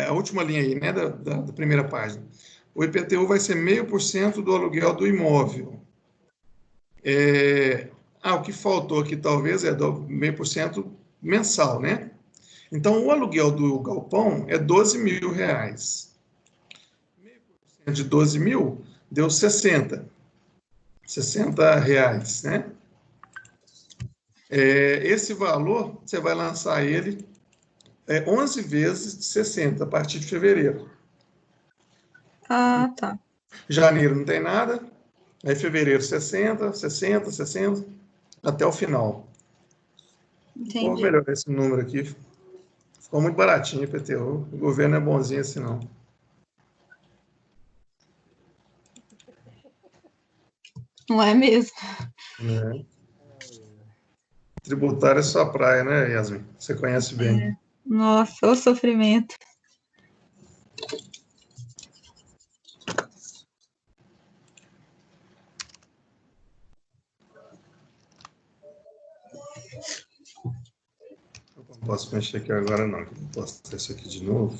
a última linha aí, né, da primeira página. O IPTU vai ser 0,5% do aluguel do imóvel. O que faltou aqui, talvez, é do 0,5% mensal, né? Então, o aluguel do galpão é R$12 mil. 0,5% de 12 mil deu 60 reais, né? Esse valor, você vai lançar ele 11 vezes de 60, a partir de fevereiro. Ah, tá. Janeiro não tem nada, aí fevereiro 60, até o final. Entendi. Vou melhorar esse número aqui. Ficou muito baratinho, IPTU. O governo é bonzinho assim, não. Não é mesmo? Né? Tributário é sua praia, né, Yasmin? Você conhece bem. Nossa, o sofrimento. Não posso mexer aqui agora, não. Não posso ter isso aqui de novo.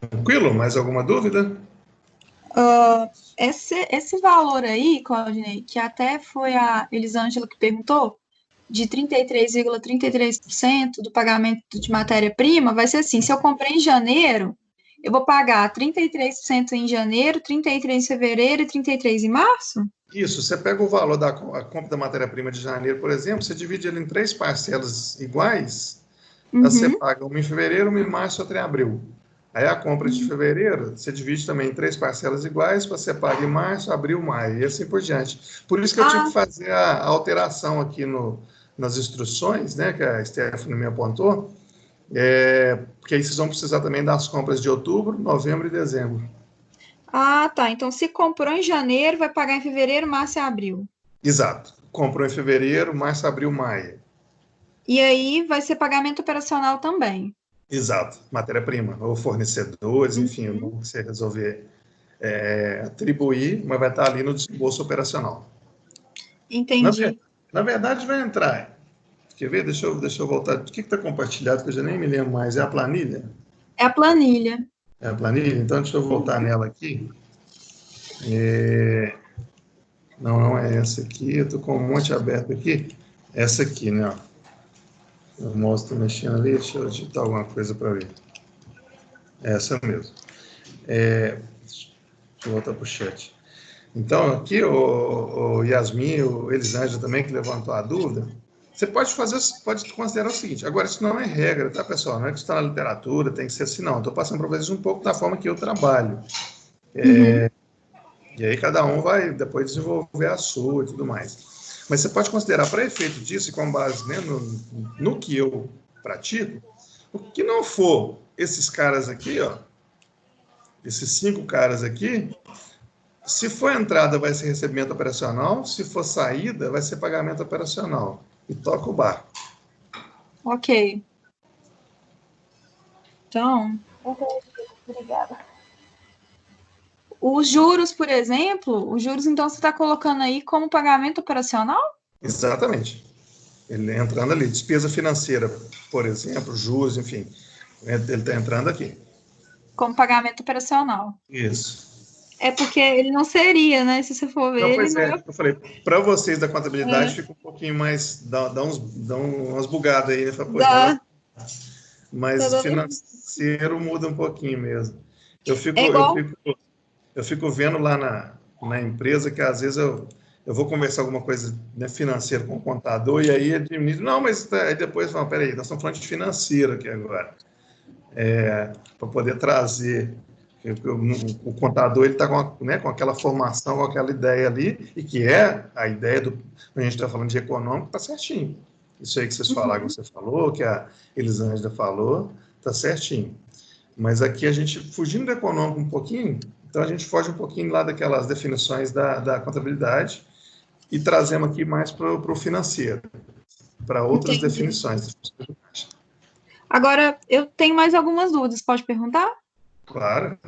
Tranquilo? Mais alguma dúvida? Esse valor aí, Claudinei, que até foi a Elisângela que perguntou, de 33,33% do pagamento de matéria-prima, vai ser assim, se eu comprei em janeiro, eu vou pagar 33% em janeiro, 33% em fevereiro e 33% em março? Isso, você pega o valor da compra da matéria-prima de janeiro, por exemplo, você divide ele em 3 parcelas iguais, você paga uma em fevereiro, uma em março, outra em abril. Aí a compra de fevereiro, você divide também em 3 parcelas iguais, você paga em março, abril, maio, e assim por diante. Por isso que eu tive que fazer a alteração aqui nas instruções, né, que a Stephanie me apontou, porque aí vocês vão precisar também das compras de outubro, novembro e dezembro. Ah, tá. Então, se comprou em janeiro, vai pagar em fevereiro, março e abril. Exato. Comprou em fevereiro, março, abril, maio. E aí vai ser pagamento operacional também. Exato. Matéria-prima, ou fornecedores, enfim, o nome que você resolver atribuir, mas vai estar ali no desembolso operacional. Entendi. Na verdade, vai entrar. Quer ver? Deixa eu voltar. O que está compartilhado, que eu já nem me lembro mais? É a planilha? É a planilha. É a planilha? Então, deixa eu voltar nela aqui. Não é essa aqui. Eu estou com um monte aberto aqui. Essa aqui, né? O mouse está mexendo ali. Deixa eu digitar alguma coisa para ver. Essa mesmo. Deixa eu voltar para o chat. Então, aqui, o Yasmin, o Elisângela também, que levantou a dúvida, você pode considerar o seguinte, agora isso não é regra, tá, pessoal? Não é que está na literatura, tem que ser assim, não. Estou passando para vocês um pouco da forma que eu trabalho. E aí cada um vai depois desenvolver a sua e tudo mais. Mas você pode considerar, para efeito disso, e com base, né, no que eu pratico, o que não for esses caras aqui, ó, esses 5 caras aqui, se for entrada, vai ser recebimento operacional. Se for saída, vai ser pagamento operacional. E toca o barco. Ok. Então, Obrigada. os juros, por exemplo, os juros, então, você está colocando aí como pagamento operacional? Exatamente. Ele entrando ali. Despesa financeira, por exemplo, juros, enfim. Ele está entrando aqui. Como pagamento operacional. Isso. É porque ele não seria, né? Se você for ver, Não, ele pois não eu falei, para vocês da contabilidade fica um pouquinho mais, dá umas bugadas aí, né? Mas financeiro muda um pouquinho mesmo. Eu fico vendo lá na empresa que às vezes eu vou conversar alguma coisa, né, financeira com o contador e aí ele diz, não, mas aí depois fala, peraí, nós estamos falando de financeiro aqui agora. Para poder trazer. O contador ele está com aquela formação, com aquela ideia ali, e que é a ideia do. A gente está falando de econômico, está certinho. Isso aí que vocês falaram, que você falou, que a Elisângela falou, está certinho. Mas aqui a gente, fugindo do econômico um pouquinho, então a gente foge um pouquinho lá daquelas definições da contabilidade e trazemos aqui mais para o financeiro, para outras definições. Agora, eu tenho mais algumas dúvidas, pode perguntar? Claro.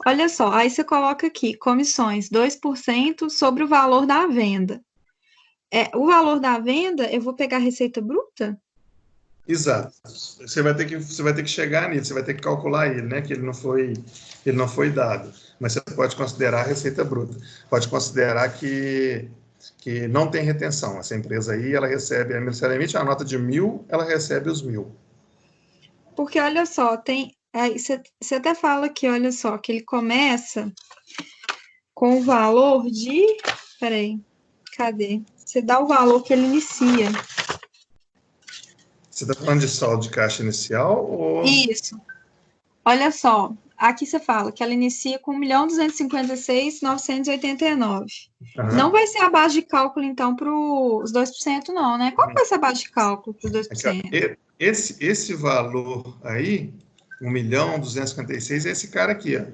Olha só, aí você coloca aqui, comissões, 2% sobre o valor da venda. O valor da venda, eu vou pegar a receita bruta? Exato. Você vai ter que chegar nele, você vai ter que calcular ele, né? Que ele não foi dado. Mas você pode considerar a receita bruta. Pode considerar que não tem retenção. Essa empresa aí, ela recebe, se ela emite a nota de 1.000, ela recebe os 1.000. Porque, olha só, você até fala aqui, olha só, que ele começa com o valor de... Peraí, cadê? Você dá o valor que ele inicia. Você está falando de saldo de caixa inicial ou... Isso. Olha só, aqui você fala que ela inicia com 1.256.989. Não vai ser a base de cálculo, então, para os 2%, não, né? Qual que vai ser a base de cálculo para os 2%? Esse valor aí, 1.256.000, é esse cara aqui, ó.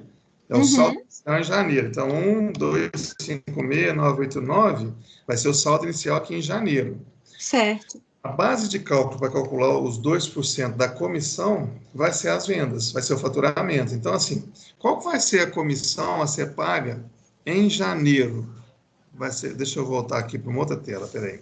É o saldo inicial em janeiro. Então, 1.256.989 vai ser o saldo inicial aqui em janeiro. Certo. A base de cálculo para calcular os 2% da comissão vai ser as vendas, vai ser o faturamento. Então, assim, qual vai ser a comissão a ser paga em janeiro? Vai ser, deixa eu voltar aqui para uma outra tela, peraí.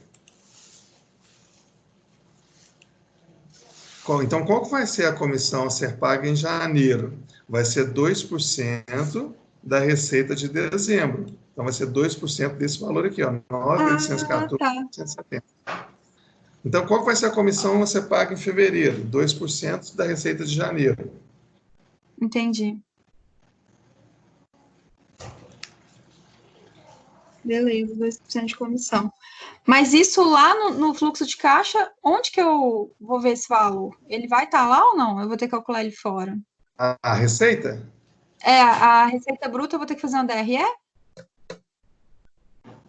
Então, qual vai ser a comissão a ser paga em janeiro? Vai ser 2% da receita de dezembro. Então, vai ser 2% desse valor aqui, ó, 9.814,70. Então, qual vai ser a comissão a ser paga em fevereiro? 2% da receita de janeiro. Entendi. Beleza, 2% de comissão. Mas isso lá no fluxo de caixa, onde que eu vou ver esse valor? Ele vai estar lá ou não? Eu vou ter que calcular ele fora. A receita? A receita bruta eu vou ter que fazer uma DRE?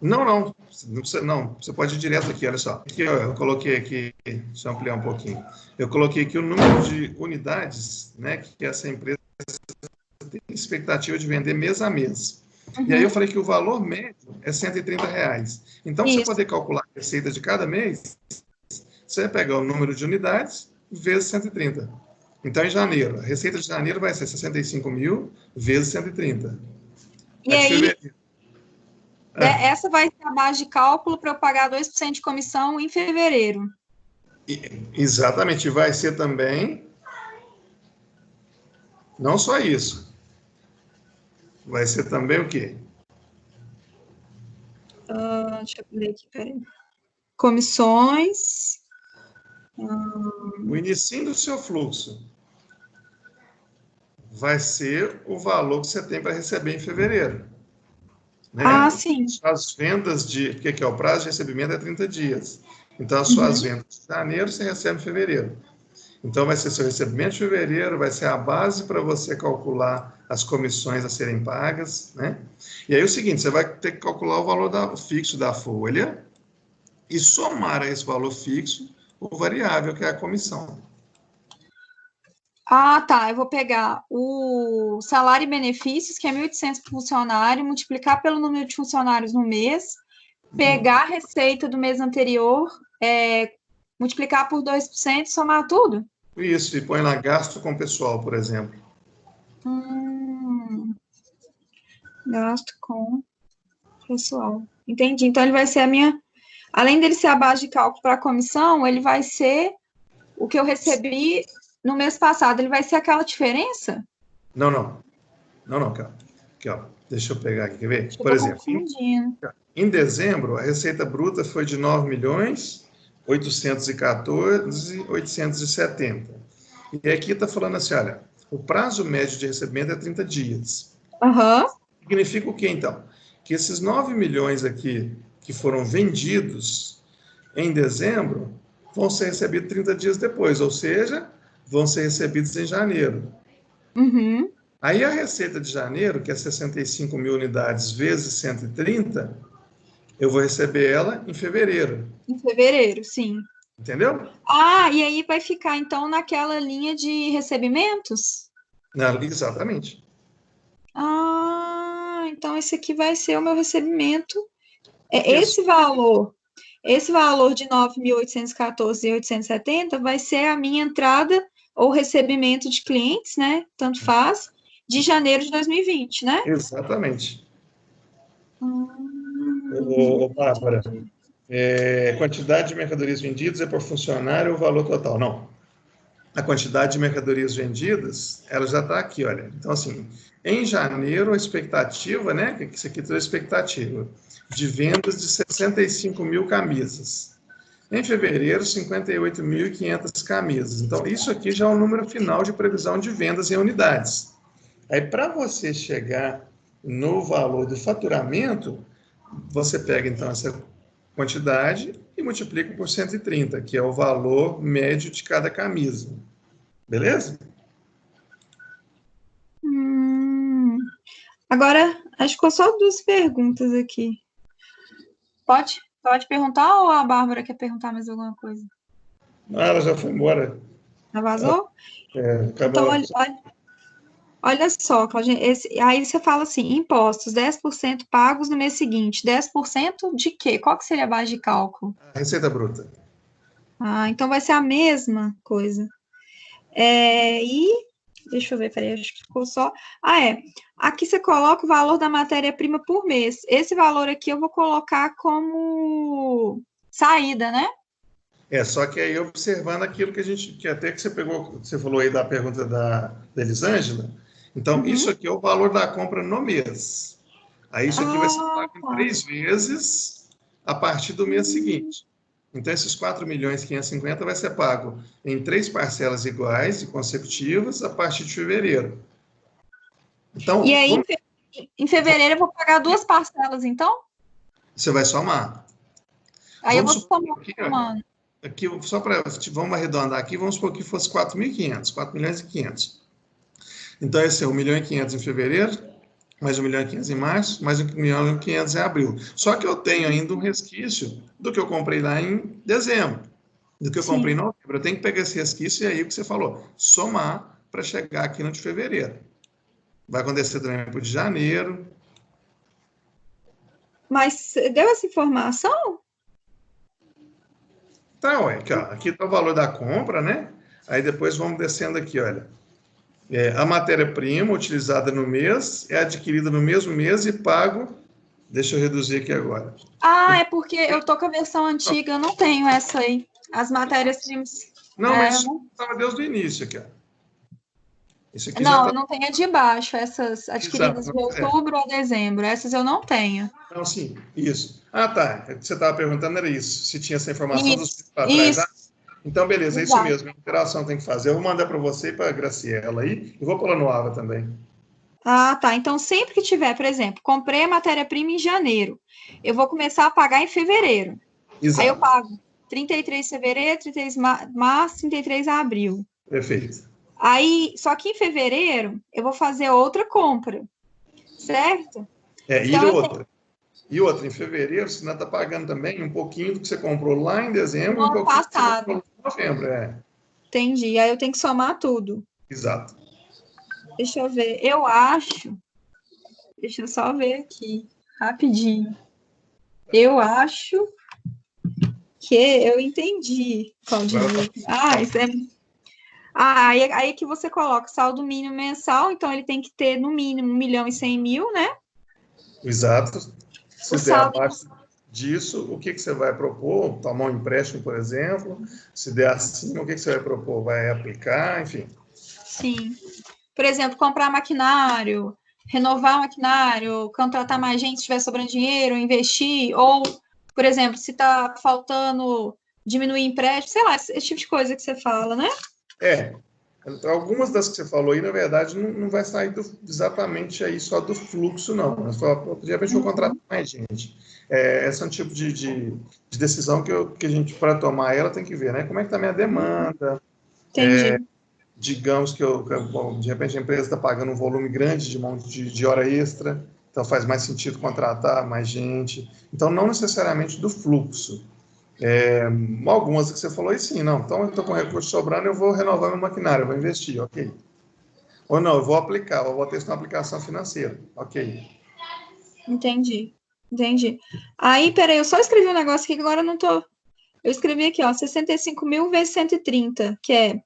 Não precisa, não. Você pode ir direto aqui, olha só. Aqui, ó, eu coloquei aqui, deixa eu ampliar um pouquinho. Eu coloquei aqui o número de unidades, né, que essa empresa tem expectativa de vender mês a mês. E aí eu falei que o valor médio é R$130. Então, para você poder calcular a receita de cada mês, você vai pegar o número de unidades vezes 130. Então, em janeiro, a receita de janeiro vai ser 65.000 vezes 130. E aí, essa vai ser a base de cálculo para eu pagar 2% de comissão em fevereiro. Exatamente. Vai ser também, não só isso. Vai ser também o quê? Deixa eu ver aqui, peraí. Comissões. O início do seu fluxo vai ser o valor que você tem para receber em fevereiro. Né? Sim. As vendas de... O que é? O prazo de recebimento é 30 dias. Então, as suas vendas de janeiro você recebe em fevereiro. Então, vai ser seu recebimento de fevereiro, vai ser a base para você calcular as comissões a serem pagas, né? E aí, o seguinte, você vai ter que calcular o valor fixo da folha e somar a esse valor fixo o variável, que é a comissão. Tá. Eu vou pegar o salário e benefícios, que é 1.800 por funcionário, multiplicar pelo número de funcionários no mês, pegar a receita do mês anterior, multiplicar por 2%, somar tudo? Isso, e põe lá gasto com pessoal, por exemplo. Gasto com pessoal. Entendi. Então, ele vai ser a minha... Além dele ser a base de cálculo para a comissão, ele vai ser o que eu recebi no mês passado. Ele vai ser aquela diferença? Não, cara. Aqui, ó. Deixa eu pegar aqui, quer ver? Por exemplo, em dezembro, a receita bruta foi de 9.814.870. E aqui está falando assim, olha, o prazo médio de recebimento é 30 dias. Significa o quê, então? Que esses 9 milhões aqui, que foram vendidos em dezembro, vão ser recebidos 30 dias depois, ou seja, vão ser recebidos em janeiro. Aí a receita de janeiro, que é 65 mil unidades vezes 130, eu vou receber ela em fevereiro. Em fevereiro, sim. Entendeu? E aí vai ficar, então, naquela linha de recebimentos? Exatamente. Então esse aqui vai ser o meu recebimento. Esse valor de 9.814.870 vai ser a minha entrada ou recebimento de clientes, né? Tanto faz, de janeiro de 2020, né? Exatamente. Bárbara, quantidade de mercadorias vendidas é por funcionário ou valor total? Não. A quantidade de mercadorias vendidas, ela já está aqui, olha. Então, assim, em janeiro, a expectativa, né? Que isso aqui traz expectativa de vendas de 65 mil camisas. Em fevereiro, 58.500 camisas. Então, isso aqui já é o número final de previsão de vendas em unidades. Aí, para você chegar no valor do faturamento, você pega, então, essa quantidade e multiplica por 130, que é o valor médio de cada camisa. Beleza? Agora, acho que ficou só 2 perguntas aqui. Pode perguntar ou a Bárbara quer perguntar mais alguma coisa? Ela já foi embora. Já vazou? Acabou. Então, Olha só, Claudinha, aí você fala assim, impostos, 10% pagos no mês seguinte. 10% de quê? Qual que seria a base de cálculo? Receita bruta. Ah, então vai ser a mesma coisa. Deixa eu ver, peraí, acho que ficou só. Aqui você coloca o valor da matéria-prima por mês. Esse valor aqui eu vou colocar como saída, né? Só que aí observando aquilo que até que você falou aí da pergunta da Elisângela, então isso aqui é o valor da compra no mês. Aí isso aqui vai ser pago em 3 vezes a partir do mês seguinte. Então esses 4.550.000 vai ser pago em 3 parcelas iguais e consecutivas a partir de fevereiro. Então, e aí, em fevereiro eu vou pagar 2 parcelas, então? Você vai somar. Aí eu vou somando. Aqui, só para, vamos arredondar aqui, vamos supor que fosse 4.500, 4.500.000. Então, esse é 1.500.000 em fevereiro, mais 1.500.000 em março, mais 1.500.000 em abril. Só que eu tenho ainda um resquício do que eu comprei lá em dezembro, do que eu comprei em novembro. Eu tenho que pegar esse resquício e aí o que você falou, somar para chegar aqui no de fevereiro. Vai acontecer também para o de janeiro. Mas deu essa informação? Tá, ué, aqui está o valor da compra, né? Aí depois vamos descendo aqui, olha. A matéria-prima utilizada no mês é adquirida no mesmo mês e pago. Deixa eu reduzir aqui agora. É porque eu tô com a versão antiga, eu não tenho essa aí. As matérias-primas. Não, mas isso estava desde o início aqui, ó. Isso aqui não, eu não tenho a de baixo, essas adquiridas de outubro a dezembro. Essas eu não tenho. Não, sim, isso. Tá. O que você estava perguntando era isso, se tinha essa informação dos para trás. Então, beleza, é isso mesmo. A interação tem que fazer. Eu vou mandar para você e para a Graciela aí. E vou pôr lá no AVA também. Tá. Então, sempre que tiver, por exemplo, comprei a matéria-prima em janeiro, eu vou começar a pagar em fevereiro. Exato. Aí eu pago 33 de fevereiro, 33 de março, 33 de abril. Perfeito. Aí, só que em fevereiro, eu vou fazer outra compra, certo? E outra, em fevereiro, você ainda está pagando também um pouquinho do que você comprou lá em dezembro, um pouquinho passado. Do que você comprou em novembro, Entendi. Aí eu tenho que somar tudo. Exato. Deixa eu ver. Eu acho. Deixa eu só ver aqui, rapidinho. Eu acho que eu entendi, Claudinei. Isso é. Aí que você coloca saldo mínimo mensal, então ele tem que ter no mínimo 1.100.000, né? Exato. Se der abaixo disso, o que você vai propor? Tomar um empréstimo, por exemplo. Se der acima, o que você vai propor? Vai aplicar, enfim. Sim. Por exemplo, comprar maquinário, renovar maquinário, contratar mais gente se tiver sobrando dinheiro, investir, ou, por exemplo, se está faltando diminuir empréstimo, sei lá, esse tipo de coisa que você fala, né? Algumas das que você falou aí, na verdade, não vai sair exatamente aí só do fluxo, não. De repente, eu vou contratar mais gente. Esse é um tipo de decisão que a gente, para tomar ela, tem que ver, né? Como é que está a minha demanda? Entendi. Digamos que de repente a empresa está pagando um volume grande de hora extra, então faz mais sentido contratar mais gente. Então, não necessariamente do fluxo. Algumas que você falou aí, sim, não. Então, eu estou com recurso sobrando, eu vou renovar meu maquinário, eu vou investir, ok. Ou não, eu vou aplicar, eu vou testar uma aplicação financeira, ok. Entendi. Aí, peraí, eu só escrevi um negócio aqui que agora eu não tô... Eu escrevi aqui, 65.000 vezes 130, que é...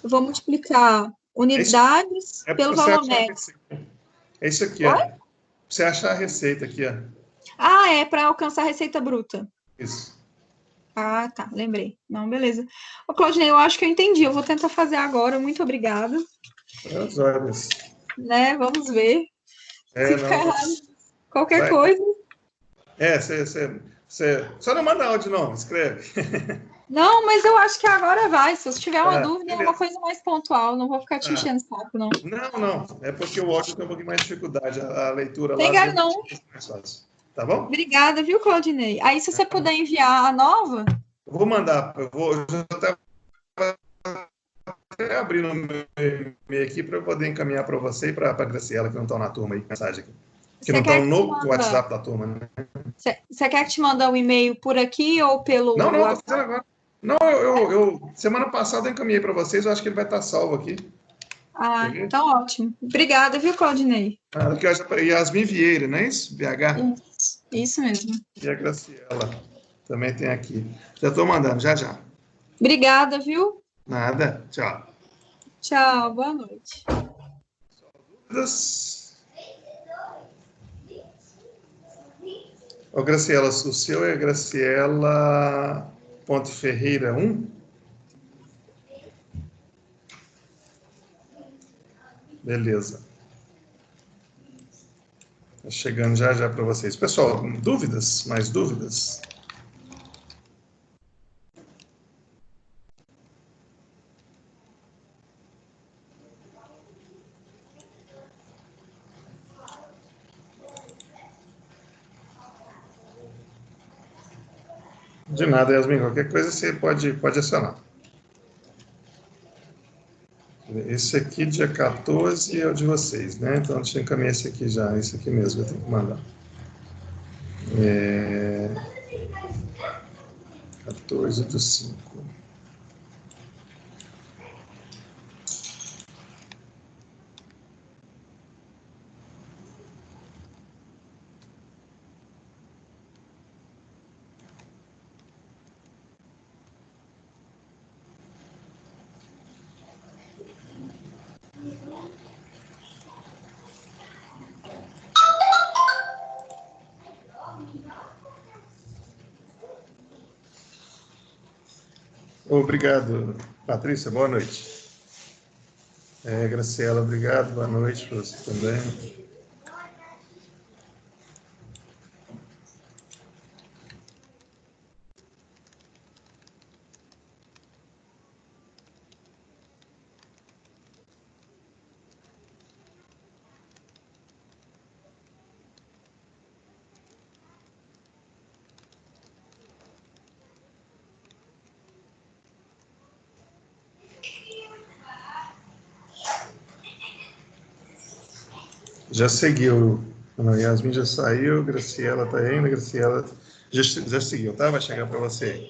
Eu vou multiplicar unidades pelo valor médio. É isso aqui, ó. Você achar a receita aqui, ó. É para alcançar a receita bruta. Isso. Tá, lembrei. Não, beleza. Claudinei, eu acho que eu entendi. Eu vou tentar fazer agora. Muito obrigada. As horas. Né, vamos ver. Se ficar errado, qualquer coisa. Você só não manda áudio, não. Escreve. Não, mas eu acho que agora vai. Se você tiver uma dúvida, é uma coisa mais pontual. Não vou ficar te enchendo o saco, não. Não. É porque o áudio tem um pouquinho mais de dificuldade. A leitura lá é não. É mais fácil. Tá bom? Obrigada, viu, Claudinei? Aí, se você puder enviar a nova... Eu vou mandar. Eu já até abrir no meu e-mail aqui para eu poder encaminhar para você e para a Graciela, que não estão na turma aí, mensagem aqui. Que não estão no WhatsApp da turma, né? Você quer que te mandar um e-mail por aqui ou pelo Não, estou fazendo agora. Não, semana passada eu encaminhei para vocês, eu acho que ele vai estar salvo aqui. Ah, Beleza? então ótimo. Obrigada, viu, Claudinei? Aqui, ó, Yasmin Vieira, não é isso? BH? Isso mesmo. E a Graciela também tem aqui. Já estou mandando, já, já. Obrigada, viu? Nada, tchau. Tchau, boa noite. Ô, Graciela, o seu é Graciela Ponte Ferreira 1? Beleza. Tá chegando já já para vocês. Pessoal, dúvidas? Mais dúvidas? De nada, Yasmin. Qualquer coisa você pode acionar. Esse aqui, dia 14, é o de vocês, né? Então, deixa eu encaminhar esse aqui já. Esse aqui mesmo eu tenho que mandar. 14/5. Obrigado, Patrícia. Boa noite. Graciela, obrigado. Boa noite para você também. Já seguiu. A Yasmin já saiu, Graciela está ainda, Graciela já seguiu, tá? Vai chegar para você.